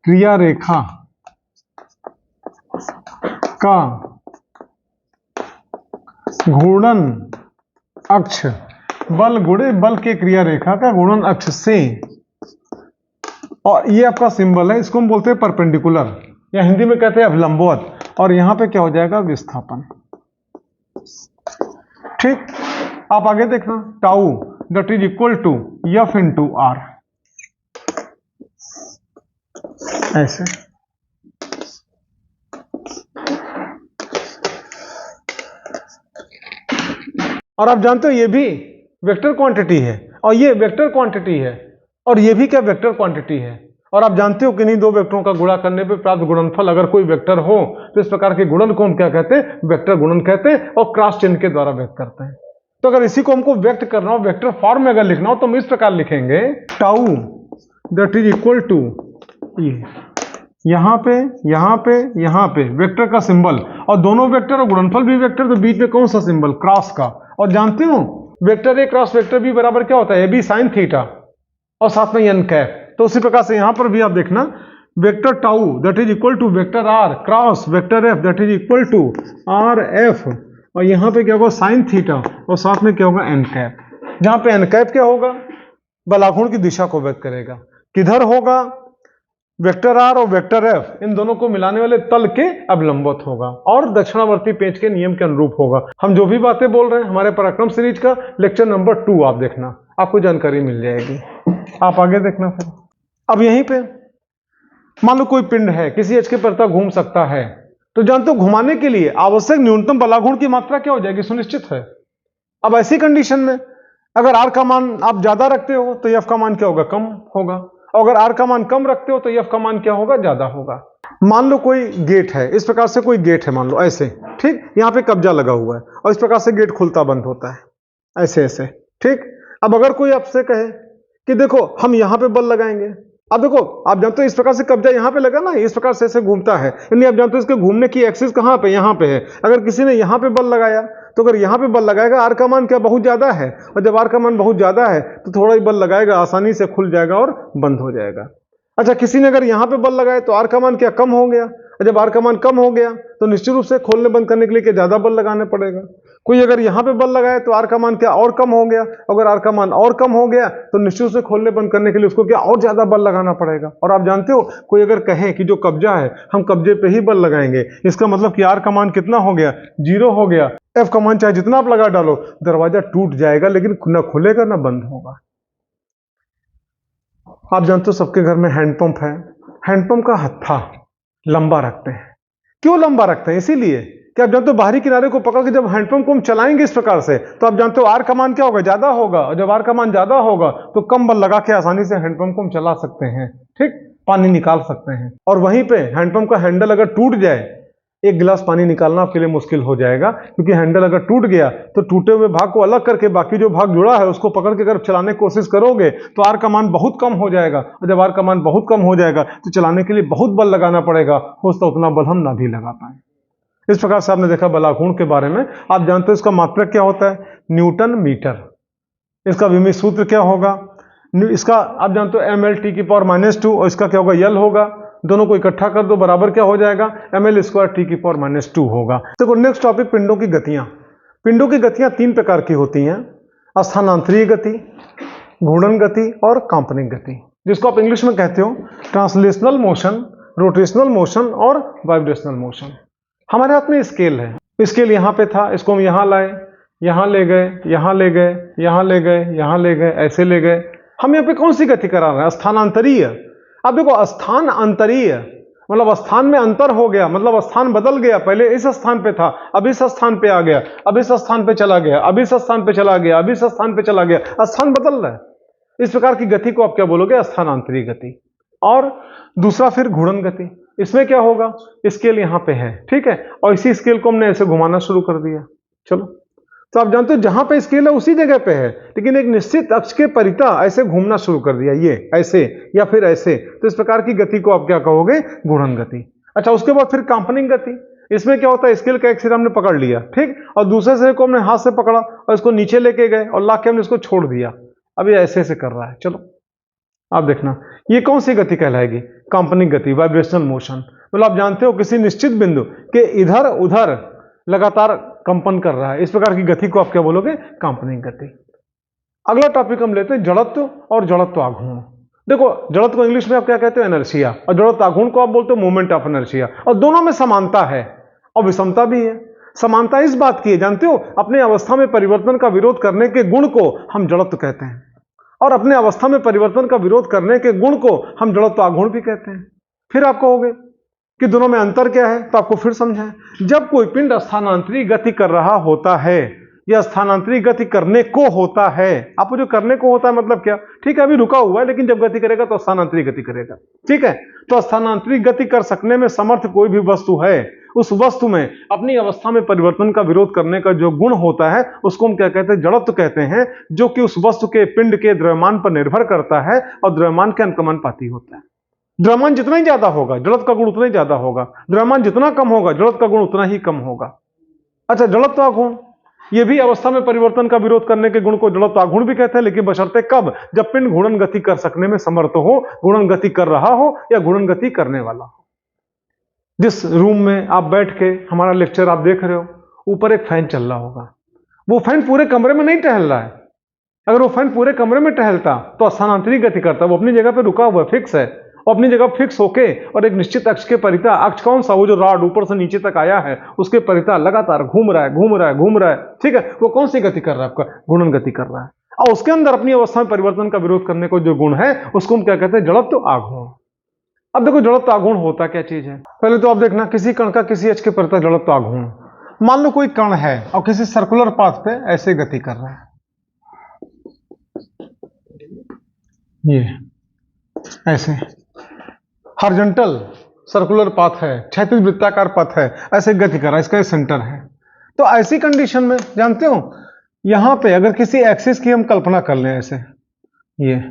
A: क्रिया रेखा का घूर्णन अक्ष, बल गुणे बल के क्रिया रेखा का घूर्णन अक्ष से, और ये आपका सिंबल है, इसको हम बोलते हैं परपेंडिकुलर, या हिंदी में कहते हैं अभिलंबवत, और यहां पे क्या हो जाएगा, विस्थापन। ठीक, आप आगे देखना, tau that is equal to F into R, ऐसे। और आप जानते हो ये भी वेक्टर क्वांटिटी है, और ये वेक्टर क्वांटिटी है, और ये भी क्या वेक्टर क्वांटिटी है। और आप जानते हो कि नहीं, दो वेक्टरों का गुणा करने पे प्राप्त गुणनफल अगर कोई वेक्टर हो तो इस प्रकार के गुणन को हम क्या कहते हैं, वेक्टर गुणन कहते हैं, और क्रॉस चिन्ह के द्वारा व्यक्त करते हैं। तो अगर इसी को हमको व्यक्त करना हो, वेक्टर फॉर्म में अगर लिखना हो, तो हम इस प्रकार लिखेंगे, tau that is equal to ये, यहां पे यहां पे यहां पे वेक्टर का सिंबल, और दोनों वेक्टर और गुणनफल भी वेक्टर, तो बीच में कौन सा सिंबल, क्रॉस का। और जानते हो vector A cross vector B बराबर क्या होता है, ए बी साइन थीटा, और साथ में एन कैप। तो उसी प्रकार से यहां पर भी आप देखना, vector tau that is equal to vector R cross vector F that is equal to R F, और यहां पे क्या होगा, साइन थीटा, और साथ में क्या होगा, एन कैप। जहां पे एन कैप क्या होगा, बलाघूर्ण की दिशा को व्यक्त करेगा। किधर होगा, वेक्टर आर और वेक्टर एफ इन दोनों को मिलाने वाले तल के अभिलंबवत होगा, और दक्षिणावर्ती पेंच के नियम के अनुरूप होगा। हम जो भी बातें बोल रहे हैं हमारे पराक्रम सीरीज का लेक्चर नंबर 2 आप देखना, आपको जानकारी मिल जाएगी। आप आगे देखना फिर। अब यहीं पे मान लो कोई पिंड है, किसी एच के परता घूम सकता है, तो जानते हो घुमाने के लिए आवश्यक न्यूनतम बलाघूर्ण की मात्रा क्या हो जाएगी, सुनिश्चित है। अब ऐसी कंडीशन में अगर आर का मान आप ज्यादा रखते हो तो एफ का मान क्या होगा, कम होगा, और अगर आर का मान कम रखते हो तो एफ का मान क्या होगा, ज्यादा होगा। मान लो कोई गेट है, इस प्रकार से कोई गेट है, मान लो ऐसे, ठीक, यहां पे कब्जा लगा हुआ है, और इस प्रकार से गेट खुलता बंद होता है, ऐसे ऐसे, ठीक। अब अगर कोई आपसे कहे कि देखो हम यहां पे बल लगाएंगे, अब देखो आप जानते हो इस प्रकार से कब्जा यहां पे लगा ना, इस प्रकार से ऐसे घूमता है, यानी आप जानते हो इसके घूमने की एक्सिस कहां पे, यहां पे है। अगर किसी ने यहां पे बल लगाया, तो अगर यहां पे बल लगाएगा, आर का मान क्या बहुत ज्यादा है, और जब आर का मान बहुत ज्यादा है तो थोड़ा ही बल लगाएगा, आसानी से खुल जाएगा और बंद हो जाएगा। अच्छा, किसी ने अगर यहां पे बल लगाया तो आर का मान क्या कम हो गया, और जब आर का मान कम हो गया तो निश्चित रूप से खोलने बंद करने के लिए क्या ज्यादा बल लगाना पड़ेगा। कोई अगर यहां पे बल लगाए तो आर का मान क्या और कम हो गया, अगर आर का मान और कम हो गया तो निश्चित रूप से खोलने बंद करने के लिए उसको क्या और ज्यादा बल लगाना पड़ेगा। और आप जानते हो कोई अगर कहे कि जो कब्जा है हम कब्जे पे ही बल लगाएंगे, इसका मतलब कि आर का मान कितना हो गया, 0 हो गया। एफ का मान चाहे जितना आप लगा डालो, दरवाजा टूट जाएगा लेकिन न खुलेगा न बंद होगा। आप जानते हो सबके घर में हैंडपंप है, हैंडपंप का हत्था लंबा रखते हैं। क्यों लंबा रखते हैं, इसीलिए कि आप जानते हो बाहरी किनारे को पकड़ के जब हैंडपंप को हम चलाएंगे इस प्रकार से, तो आप जानते हो आर का मान क्या होगा, ज्यादा होगा, और जब आर का मान ज्यादा होगा तो कम बल लगा के आसानी से हैंडपंप को हम चला सकते हैं, ठीक, पानी निकाल सकते हैं। और वहीं पे हैंडपंप का हैंडल अगर टूट जाए, एक गिलास पानी निकालना आपके लिए मुश्किल हो जाएगा, क्योंकि हैंडल अगर टूट गया तो टूटे हुए भाग को अलग करके बाकी जो भाग जुड़ा है उसको पकड़ के अगर चलाने की कोशिश करोगे तो आर का मान बहुत कम हो जाएगा, और जब आर का मान बहुत कम हो जाएगा तो चलाने के लिए बहुत बल लगाना पड़ेगा, हो सकता उतना बल हम ना भी लगा पाए। इस प्रकार से आपने देखा बलाघूर्ण के बारे में। आप जानते हो इसका मात्रक क्या होता है, न्यूटन मीटर। इसका विमित सूत्र क्या होगा, इसका आप जानते हो ml⁻², और इसका क्या होगा, यल होगा। दोनों को इकट्ठा कर दो, बराबर क्या हो जाएगा, ml²T⁻², होगा। देखो नेक्स्ट टॉपिक, पिंडों की गतियां। पिंडों की गतियां 3 प्रकार की होती हैं, स्थानांतरीय गति, घूर्णन गति और कांपनिक गति, जिसको आप इंग्लिश में कहते हो ट्रांसलेशनल मोशन, रोटेशनल मोशन और वाइब्रेशनल मोशन। हमारे हाथ में स्केल है, स्केल यहाँ पे था, इसको हम यहाँ लाए, यहाँ ले गए, यहाँ ले गए, यहाँ ले गए, यहाँ ले गए, ऐसे ले गए। हम यहाँ पे कौन सी गति करा रहे हैं, स्थानांतरीय। अब देखो स्थान अंतरीय मतलब स्थान में अंतर हो गया, मतलब स्थान बदल गया, पहले इस स्थान पे था अब इस स्थान पे आ गया, अब इस स्थान पे चला गया, अब इस स्थान पे चला गया, अब इस स्थान पे चला गया, स्थान बदल रहा है। इस प्रकार की गति को आप क्या बोलोगे, स्थानांतरीय गति। और दूसरा फिर घूर्णन गति, इसमें क्या होगा, स्केल यहाँ पे है, ठीक है, और इसी स्केल को हमने ऐसे घुमाना शुरू कर दिया। चलो, तो आप जानते हो जहां पे स्केल है उसी जगह पे है, लेकिन एक निश्चित अक्ष के परिता ऐसे घूमना शुरू कर दिया, ये ऐसे या फिर ऐसे, तो इस प्रकार की गति को आप क्या कहोगे, घूर्णन गति। अच्छा, उसके बाद फिर कांपनिक गति। इसमें क्या होता है, स्केल का एक सिरा हमने पकड़ लिया, ठीक, और दूसरे सिरे को हमने हाथ से पकड़ा और इसको नीचे लेके गए और ला के हमने इसको छोड़ दिया। अब ये ऐसे ऐसे कर रहा है। चलो आप देखना, ये कौन सी गति कहलाएगी, कांपनिक गति, वाइब्रेशनल मोशन। मतलब आप जानते हो किसी निश्चित बिंदु के इधर उधर लगातार कंपन कर रहा है, इस प्रकार की गति को आप क्या बोलोगे, कांपनिक गति। अगला टॉपिक हम लेते हैं जड़त्व और जड़त्व आघूर्ण। देखो, जड़त्व को इंग्लिश में आप क्या कहते हो? इनर्शिया। और जड़त्व आघूर्ण को आप बोलते हो मोमेंट ऑफ इनर्शिया। और दोनों में समानता है और विषमता भी है। समानता इस बात की है, जानते हो, अपने अवस्था में परिवर्तन का विरोध करने के गुण को हम जड़त्व कहते हैं, और अपने अवस्था में परिवर्तन का विरोध करने के गुण को हम जड़त्व आघूर्ण भी कहते हैं। फिर आप कहोगे कि दोनों में अंतर क्या है, तो आपको फिर समझाएं। जब कोई पिंड स्थानांतरित गति कर रहा होता है या स्थानांतरित गति करने को होता है, आपको जो करने को होता है मतलब क्या? ठीक है, अभी रुका हुआ है, लेकिन जब गति करेगा तो स्थानांतरित गति करेगा। ठीक है, तो स्थानांतरित गति कर सकने में समर्थ कोई भी वस्तु है, उस वस्तु में अपनी अवस्था में परिवर्तन का विरोध करने का जो गुण होता है उसको हम क्या कहते हैं? जड़त्व कहते हैं, जो कि उस वस्तु के पिंड के द्रव्यमान पर निर्भर करता है और द्रव्यमान के अनुकमानुपाती होता है। द्रव्यमान जितना ही ज्यादा होगा जड़त्व का गुण उतना ही ज्यादा होगा, द्रव्यमान जितना कम होगा जड़त्व का गुण उतना ही कम होगा। अच्छा, जड़त्व आघूर्ण ये भी अवस्था में परिवर्तन का विरोध करने के गुण को जड़त्व आघूर्ण भी कहते हैं, लेकिन बशर्ते कब? जब पिंड घूर्णन गति कर सकने में समर्थ हो, घूर्णन गति कर रहा हो या घूर्णन गति करने वाला हो। जिस रूम में आप बैठ के हमारा लेक्चर आप देख रहे हो, ऊपर एक फैन चल रहा होगा, वो फैन पूरे कमरे में नहीं टहल रहा है। अगर वो फैन पूरे कमरे में टहलता तो स्थानांतरित गति करता, वो अपनी जगह पे रुका हुआ फिक्स है, और अपनी जगह फिक्स होके और एक निश्चित अक्ष के परिता, अक्ष कौन सा? वो जो रॉड ऊपर से नीचे तक आया है उसके परिता लगातार घूम रहा है, घूम रहा है, घूम रहा है। ठीक है, वो कौन सी गति कर रहा है? आपका घूर्णन गति कर रहा है, और उसके अंदर अपनी अवस्था में परिवर्तन का विरोध करने को जो गुण है उसको हम क्या कहते हैं? जड़त्व आघूर्ण। अब देखो, जड़त्व आघूर्ण होता क्या चीज है? पहले तो आप देखना, किसी कण का किसी अक्ष के परिता जड़त्व आघूर्ण। मान लो कोई कण है और किसी सर्कुलर पाथ पे ऐसे गति कर रहा है, ये ऐसे हॉरिजॉन्टल सर्कुलर पाथ है, क्षैतिज वृत्ताकार पथ है, ऐसे गति कर रहा है, इसका सेंटर है। तो ऐसी कंडीशन में जानते हो, यहां पे अगर किसी एक्सिस की हम कल्पना कर लें, ऐसे ये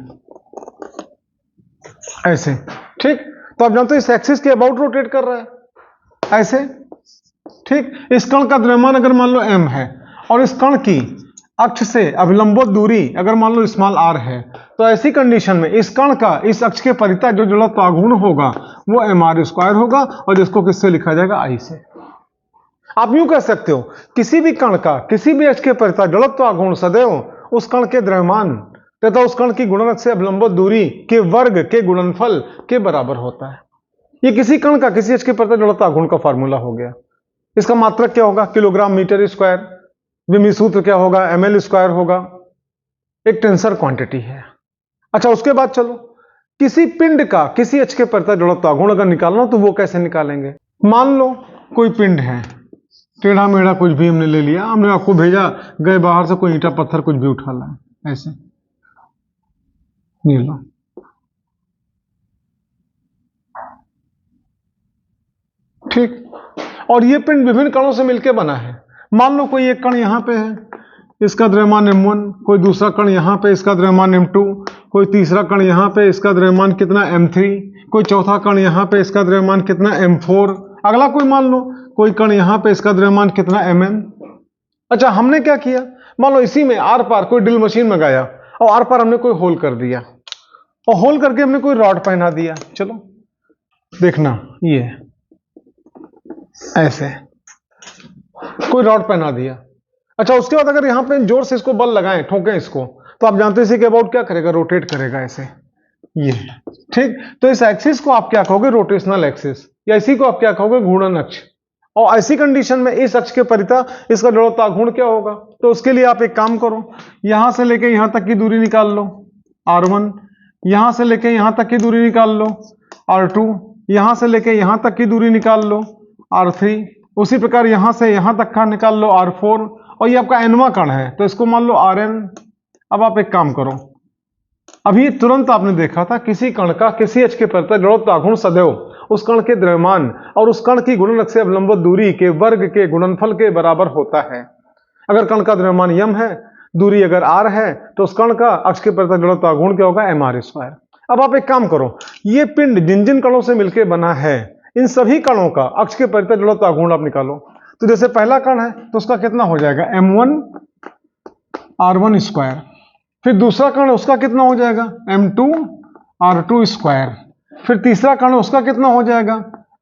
A: ऐसे, ठीक, तो आप जानते हो इस एक्सिस के अबाउट रोटेट कर रहा है ऐसे। ठीक, इस कण का द्रव्यमान अगर मान लो m है और इस कण की अक्ष से अभिलंबोत दूरी अगर मान लो स्मॉल r है, तो ऐसी कंडीशन में इस कण का इस अक्ष के परिता जो जड़त्व आघूर्ण होगा वो mr² होगा, और जिसको किससे लिखा जाएगा? I से। आप यूं कह सकते हो, किसी भी कण का किसी भी अक्ष के परिता जड़त्व आघूर्ण सदैव उस कण के द्रव्यमान तथा उस कण की गुणनक से अभिलंबित दूरी के वर्ग के गुणनफल के बराबर होता है। ये किसी कण का किसी अक्ष के परिता जड़त्व आघूर्ण का फॉर्मूला हो गया। इसका मात्रक क्या होगा? Kilogram metre square. विमी सूत्र क्या होगा? ml² होगा। एक टेंसर क्वांटिटी है। अच्छा, उसके बाद चलो, किसी पिंड का किसी अक्ष के परिता जड़त्व आघूर्ण अगर निकालना हो तो वो कैसे निकालेंगे? मान लो कोई पिंड है, टेढ़ा मेढ़ा कुछ भी हमने ले लिया, हमने आपको भेजा, गए बाहर से कोई ईंटा पत्थर कुछ भी उठा लाए, ऐसे ये लो, ठीक, और ये पिंड विभिन्न कणों से मिलकर बना है। मान लो कोई एक कण यहां पे है, इसका द्रव्यमान m1, कोई दूसरा कण यहां पे, इसका द्रव्यमान m2, कोई तीसरा कण यहां पे, इसका द्रव्यमान कितना? m3, कोई चौथा कण यहां पे, इसका द्रव्यमान कितना? m4। अगला कोई मान लो कोई कण यहां पे, इसका द्रव्यमान कितना? mm। अच्छा, हमने क्या किया? मान लो इसी में आर पार कोई ड्रिल मशीन मंगाया और आर पार हमने कोई होल कर दिया, और होल करके हमने कोई रॉड पहना दिया। चलो देखना, ये ऐसे कोई रॉड पहना दिया। अच्छा, उसके बाद अगर यहां पे जोर से इसको बल लगाएं, ठोकें इसको, तो आप जानते हैं इसी के अबाउट क्या करेगा? रोटेट करेगा ऐसे, ये, ठीक। तो इस एक्सिस को आप क्या कहोगे? रोटेशनल एक्सिस, या इसी को आप क्या कहोगे? घूर्णन अक्ष। और ऐसी कंडीशन में इस अक्ष के परिता इसका जड़त्व आघूर्ण क्या होगा? तो उसके लिए आप एक काम करो, यहां से लेके यहां तक की दूरी निकाल लो r1, यहां से लेके यहां तक की दूरी निकाल लो r2, यहां से लेके यहां तक की दूरी निकाल लो r3, उसी प्रकार यहां से यहां तक का निकाल लो r4, और ये आपका nवां कण है तो इसको मान लो rn। अब आप एक काम करो, अभी तुरंत आपने देखा था किसी कण का किसी अक्ष के परिता जड़त्व आघूर्ण सदैव उस कण के द्रव्यमान और उस कण की गुणनक से अवलंबित दूरी के वर्ग के गुणनफल के बराबर होता है। अगर कण का द्रव्यमान m है, दूरी अगर r है, तो उस कण का अक्ष के परिता जड़त्व आघूर्ण क्या होगा? mr²। अब आप एक काम करो, ये पिंड जिन जिन कणों से मिलकर बना है, इन सभी कणों का अक्ष के परिता जड़त्व आघूर्ण आप निकालो। तो जैसे पहला कण है तो उसका कितना हो जाएगा? m1 r1²। फिर दूसरा कण है उसका कितना हो जाएगा? m2 r2²। फिर तीसरा कण है उसका कितना हो जाएगा?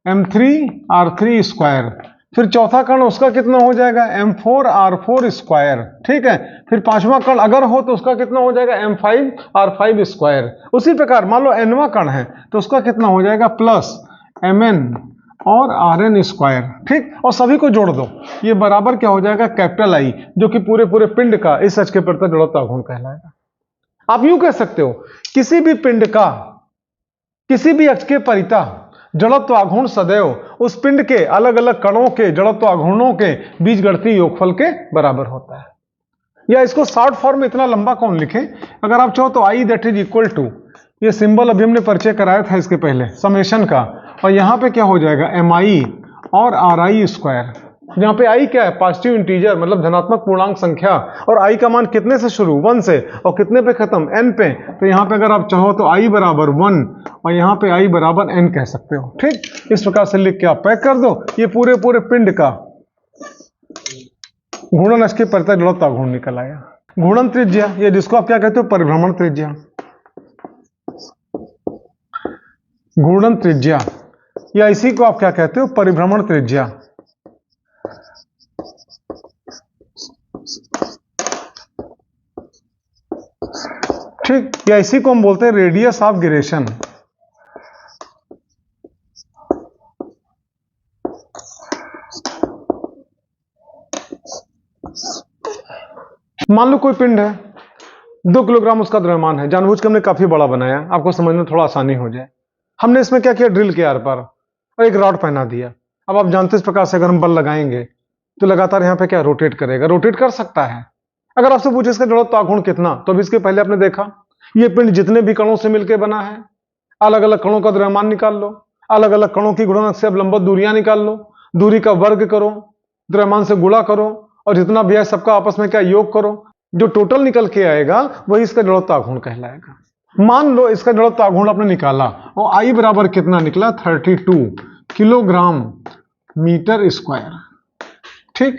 A: m3 r3²। फिर चौथा कण उसका कितना हो जाएगा m4r4 स्क्वायर, ठीक है। फिर पांचवा कण अगर हो तो उसका कितना हो जाएगा m5r5 स्क्वायर। उसी प्रकार मान लो nवा कण है तो उसका कितना हो जाएगा प्लस mn और rn स्क्वायर, ठीक। और सभी को जोड़ दो, ये बराबर क्या हो जाएगा कैपिटल I, जो कि पूरे पूरे पिंड का इस अक्ष के प्रति जड़त्व आघूर्ण कहलाएगा। आप यूं कह सकते हो किसी भी पिंड का किसी भी अक्ष के परितः जड़त्व आघूर्ण सदैव उस पिंड के अलग अलग कणों के जड़त्व आघूर्णों के बीजगणितीय योगफल के बराबर होता है। या इसको शॉर्ट फॉर्म में इतना लंबा कौन लिखे, अगर आप चाहो तो I that is equal to, ये सिंबल अभी हमने परिचय कराया था इसके पहले समेशन का, और यहां पे क्या हो जाएगा mi और ri स्क्वायर। यहाँ पे i क्या है, पॉजिटिव इंटीजर मतलब धनात्मक पूर्णांक संख्या, और i का मान कितने से शुरू 1 से और कितने पे खत्म n पे। तो यहाँ पे अगर आप चाहो तो i बराबर 1 और यहाँ पे i बराबर n कह सकते हो, ठीक। इस प्रकार से लिख के आप पैक कर दो, ये पूरे पूरे पिंड का घूर्णन अक्ष के परितः जड़त्व आघूर्ण निकल आया। घूर्णन त्रिज्या, ये जिसको आप क्या कहते हो परिभ्रमण त्रिज्या, घूर्णन त्रिज्या, या इसी को आप क्या कहते हो परिभ्रमण त्रिज्या। ठीक, या इसी को हम बोलते हैं रेडियस ऑफ गिरेशन। मान लो कोई पिंड है, 2 किलोग्राम उसका द्रव्यमान है, जानबूझ के हमने काफी बड़ा बनाया आपको समझने में थोड़ा आसानी हो जाए। हमने इसमें क्या किया, ड्रिल किया आर पार और एक रॉड पहना दिया। अब आप जानते इस प्रकार से अगर हम बल लगाएंगे तो लगातार यहाँ पे क्या रोटेट करेगा, रोटेट कर सकता है। अगर आपसे पूछे इसका जड़त्व आघूर्ण कितना, तो अभी इसके पहले आपने देखा ये पिंड जितने भी कणों से मिलकर बना है, अलग अलग कणों का द्रव्यमान निकाल लो, अलग अलग कणों की घूर्णन से अब लंबवत दूरियां निकाल लो, दूरी का वर्ग करो, द्रव्यमान से गुणा करो और जितना भी है सबका आपस में क्या योग करो, जो टोटल निकल के आएगा वही इसका जड़त्व आघूर्ण कहलाएगा। मान लो इसका जड़त्व आघूर्ण आपने निकाला और आई बराबर कितना निकला 32 किलोग्राम मीटर स्क्वायर, ठीक।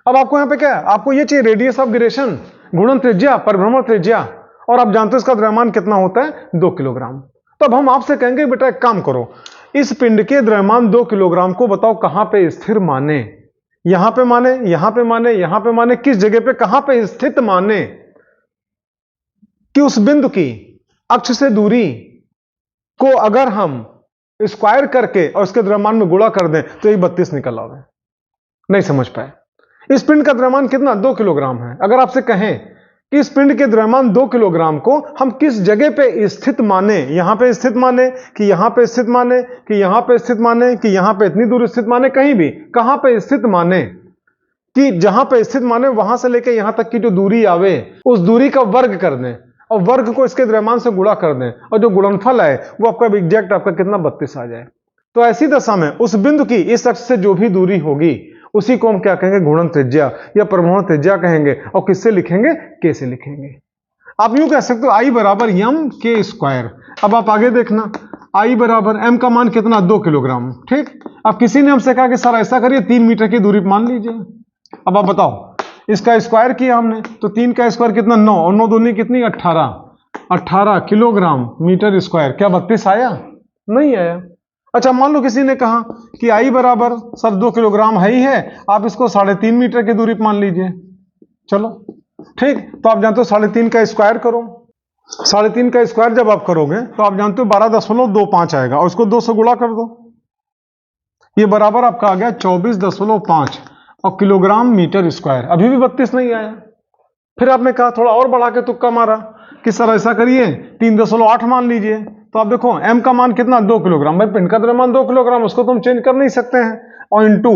A: अब आपको यहां पे क्या है, आपको ये चाहिए रेडियस ऑफ गिरेशन, घूर्णन त्रिज्या, परिभ्रमण त्रिज्या, और आप जानते हो इसका द्रव्यमान कितना होता है 2 किलोग्राम। तो अब हम आपसे कहेंगे बेटा एक काम करो, इस पिंड के द्रव्यमान 2 किलोग्राम को बताओ कहां पे स्थिर माने, यहां पे माने, यहां पे माने, यहां पे माने, किस जगह पे कहां पे स्थित माने कि उस बिंदु की अक्ष से दूरी को अगर हम स्क्वायर करके और उसके द्रव्यमान में गुणा कर दें तो ये 32 निकल आवे। नहीं समझ पाए, इस पिंड का द्रव्यमान कितना 2 किलोग्राम है। अगर आपसे कहें कि इस पिंड के द्रव्यमान 2 किलोग्राम को हम किस जगह पे स्थित माने, यहां पे स्थित माने कि यहां पे स्थित माने कि यहां पे स्थित माने कि यहां पे इतनी दूर स्थित माने, कहीं भी कहां पे स्थित माने कि जहां पे स्थित माने वहां से लेकर यहां तक की जो दूरी आवे उस दूरी का वर्ग कर दें और वर्ग को इसके द्रव्यमान से गुणा कर दें और जो गुणनफल है वो आपका एग्जैक्ट आपका कितना 32 आ जाए। तो ऐसी दशा में उस बिंदु की इस अक्ष से जो भी दूरी होगी उसी को हम क्या कहेंगे घूर्णन त्रिज्या या परिभ्रमण त्रिज्या कहेंगे। और किससे लिखेंगे, के से लिखेंगे। आप यूं कह सकते हो आई बराबर एम के स्क्वायर। अब आप आगे देखना, आई बराबर एम का मान कितना 2 किलोग्राम, ठीक। अब किसी ने हमसे कहा कि सर ऐसा करिए 3 मीटर की दूरी मान लीजिए। अब आप बताओ, इसका स्क्वायर किया हमने तो 3 का स्क्वायर कितना 9 और 9 दूनी कितनी 18 किलोग्राम मीटर स्क्वायर। क्या 32 आया? नहीं आया। अच्छा मान लो किसी ने कहा कि आई बराबर सर 2 किलोग्राम है ही है, आप इसको 3.5 मीटर की दूरी मान लीजिए। चलो ठीक, तो आप जानते हो 3.5 का स्क्वायर करो, 3.5 का स्क्वायर जब आप करोगे तो आप जानते हो 12.25 आएगा और उसको 2 से गुणा कर दो, ये बराबर आपका आ गया 24.5 और किलोग्राम मीटर स्क्वायर। अभी भी 32 नहीं आया। फिर आपने कहा थोड़ा और बढ़ा के तुक्का मारा कि सर ऐसा करिए 3.8 मान लीजिए। तो आप देखो एम का मान कितना 2 किलोग्राम, भाई पिंड का द्रव्यमान 2 किलोग्राम, उसको तो हम चेंज कर नहीं सकते हैं, और इनटू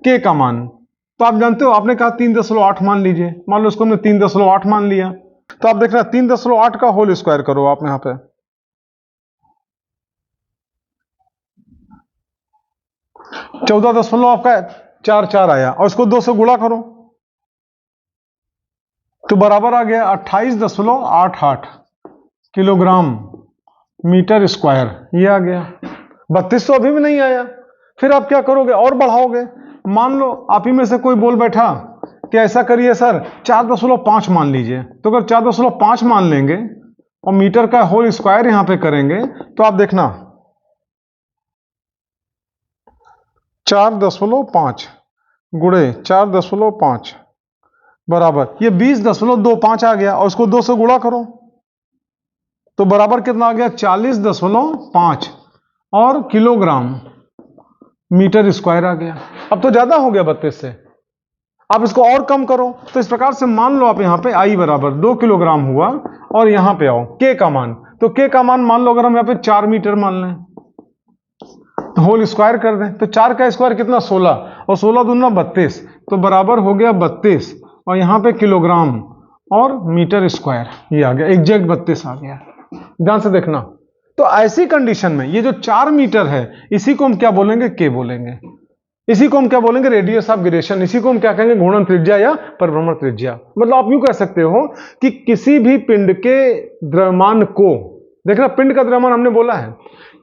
A: के का मान। तो आप जानते हो आपने कहा 3.8 मान लीजिए, मान लो उसको हमने 3.8 मान लिया। तो आप देखना 3.8 का होल स्क्वायर करो आप यहां पे, 14.44 आया और इसको 2 से गुणा करो तो बराबर आ गया 28.88 किलोग्राम मीटर स्क्वायर। ये आ गया 32 तो अभी भी नहीं आया। फिर आप क्या करोगे और बढ़ाओगे। मान लो आप ही में से कोई बोल बैठा कि ऐसा करिए सर 4.5 मान लीजिए। तो अगर 4.5 मान लेंगे और मीटर का होल स्क्वायर यहां पे करेंगे तो आप देखना 4.5 गुणे 4.5 बराबर ये 20.25 आ गया, और इसको 2 से गुणा करो तो बराबर कितना आ गया 40.5 और किलोग्राम मीटर स्क्वायर आ गया। अब तो ज्यादा हो गया 32 से, आप इसको और कम करो तो इस प्रकार से मान लो आप यहां पे आई बराबर 2 किलोग्राम हुआ, और यहां पे आओ के का मान, तो के का मान मान लो अगर हम यहां पे 4 मीटर मान लें तो होल स्क्वायर कर दें, तो 4 का स्क्वायर कितना 16, और 16 दूना 32, तो बराबर हो गया 32, और यहां पे किलोग्राम और मीटर स्क्वायर ये आ गया, एग्जैक्ट 32 आ गया। ध्यान से देखना, तो ऐसी कंडीशन में ये जो 4 मीटर है इसी को हम क्या बोलेंगे, के बोलेंगे, इसी को हम क्या बोलेंगे, रेडियस ऑफ गिरेशन, इसी को हम क्या कहेंगे, घूर्णन त्रिज्या या परिभ्रमण त्रिज्या। मतलब आप यूं कह सकते हो कि किसी भी पिंड के द्रव्यमान को, देखना पिंड का द्रव्यमान हमने बोला है,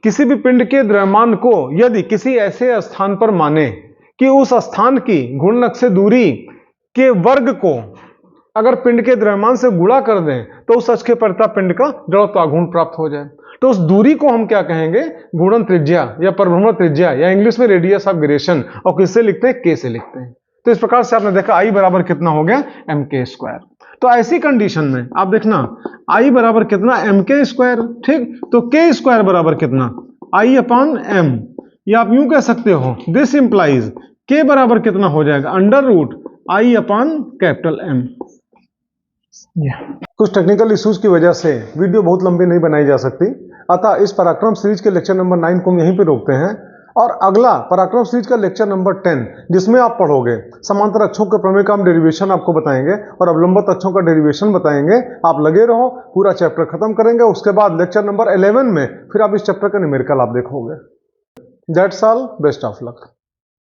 A: किसी भी पिंड के द्रव्यमान को यदि किसी ऐसे स्थान पर माने कि उस स्थान की घूर्णन अक्ष से दूरी के वर्ग को अगर पिंड के द्रव्यमान से गुणा कर दें तो उस अक्ष के परितः पिंड का जड़त्वाघूर्ण प्राप्त हो जाए, तो उस दूरी को हम क्या कहेंगे, घूर्णन त्रिज्या या परिभ्रमण त्रिज्या, या इंग्लिश में रेडियस ऑफ गिरेशन, और किससे लिखते हैं, के से लिखते हैं। तो इस प्रकार से आपने देखा आई बराबर कितना हो गया, एम के स्क्वायर। तो ऐसी कंडीशन में आप देखना आई बराबर कितना, एम के स्क्वायर, ठीक, तो के स्क्वायर बराबर कितना, आई अपॉन एम, या आप यूं कह सकते हो दिस इंप्लाइज के बराबर कितना हो जाएगा, under root I upon capital M. कुछ टेक्निकल इश्यूज की वजह से वीडियो बहुत लंबी नहीं बनाई जा सकती, अतः इस पराक्रम सीरीज के लेक्चर नंबर 9 को हम यहीं पे रोकते हैं, और अगला पराक्रम सीरीज का लेक्चर नंबर 10 जिसमें आप पढ़ोगे समांतर अक्षों के प्रमेय का हम डेरिवेशन आपको बताएंगे और अवलंबित अक्षों का डेरिवेशन बताएंगे। आप लगे रहो, पूरा चैप्टर खत्म करेंगे, उसके बाद लेक्चर नंबर 11 में फिर आप इस चैप्टर का न्यूमेरिकल आप देखोगे। That's all, best of luck.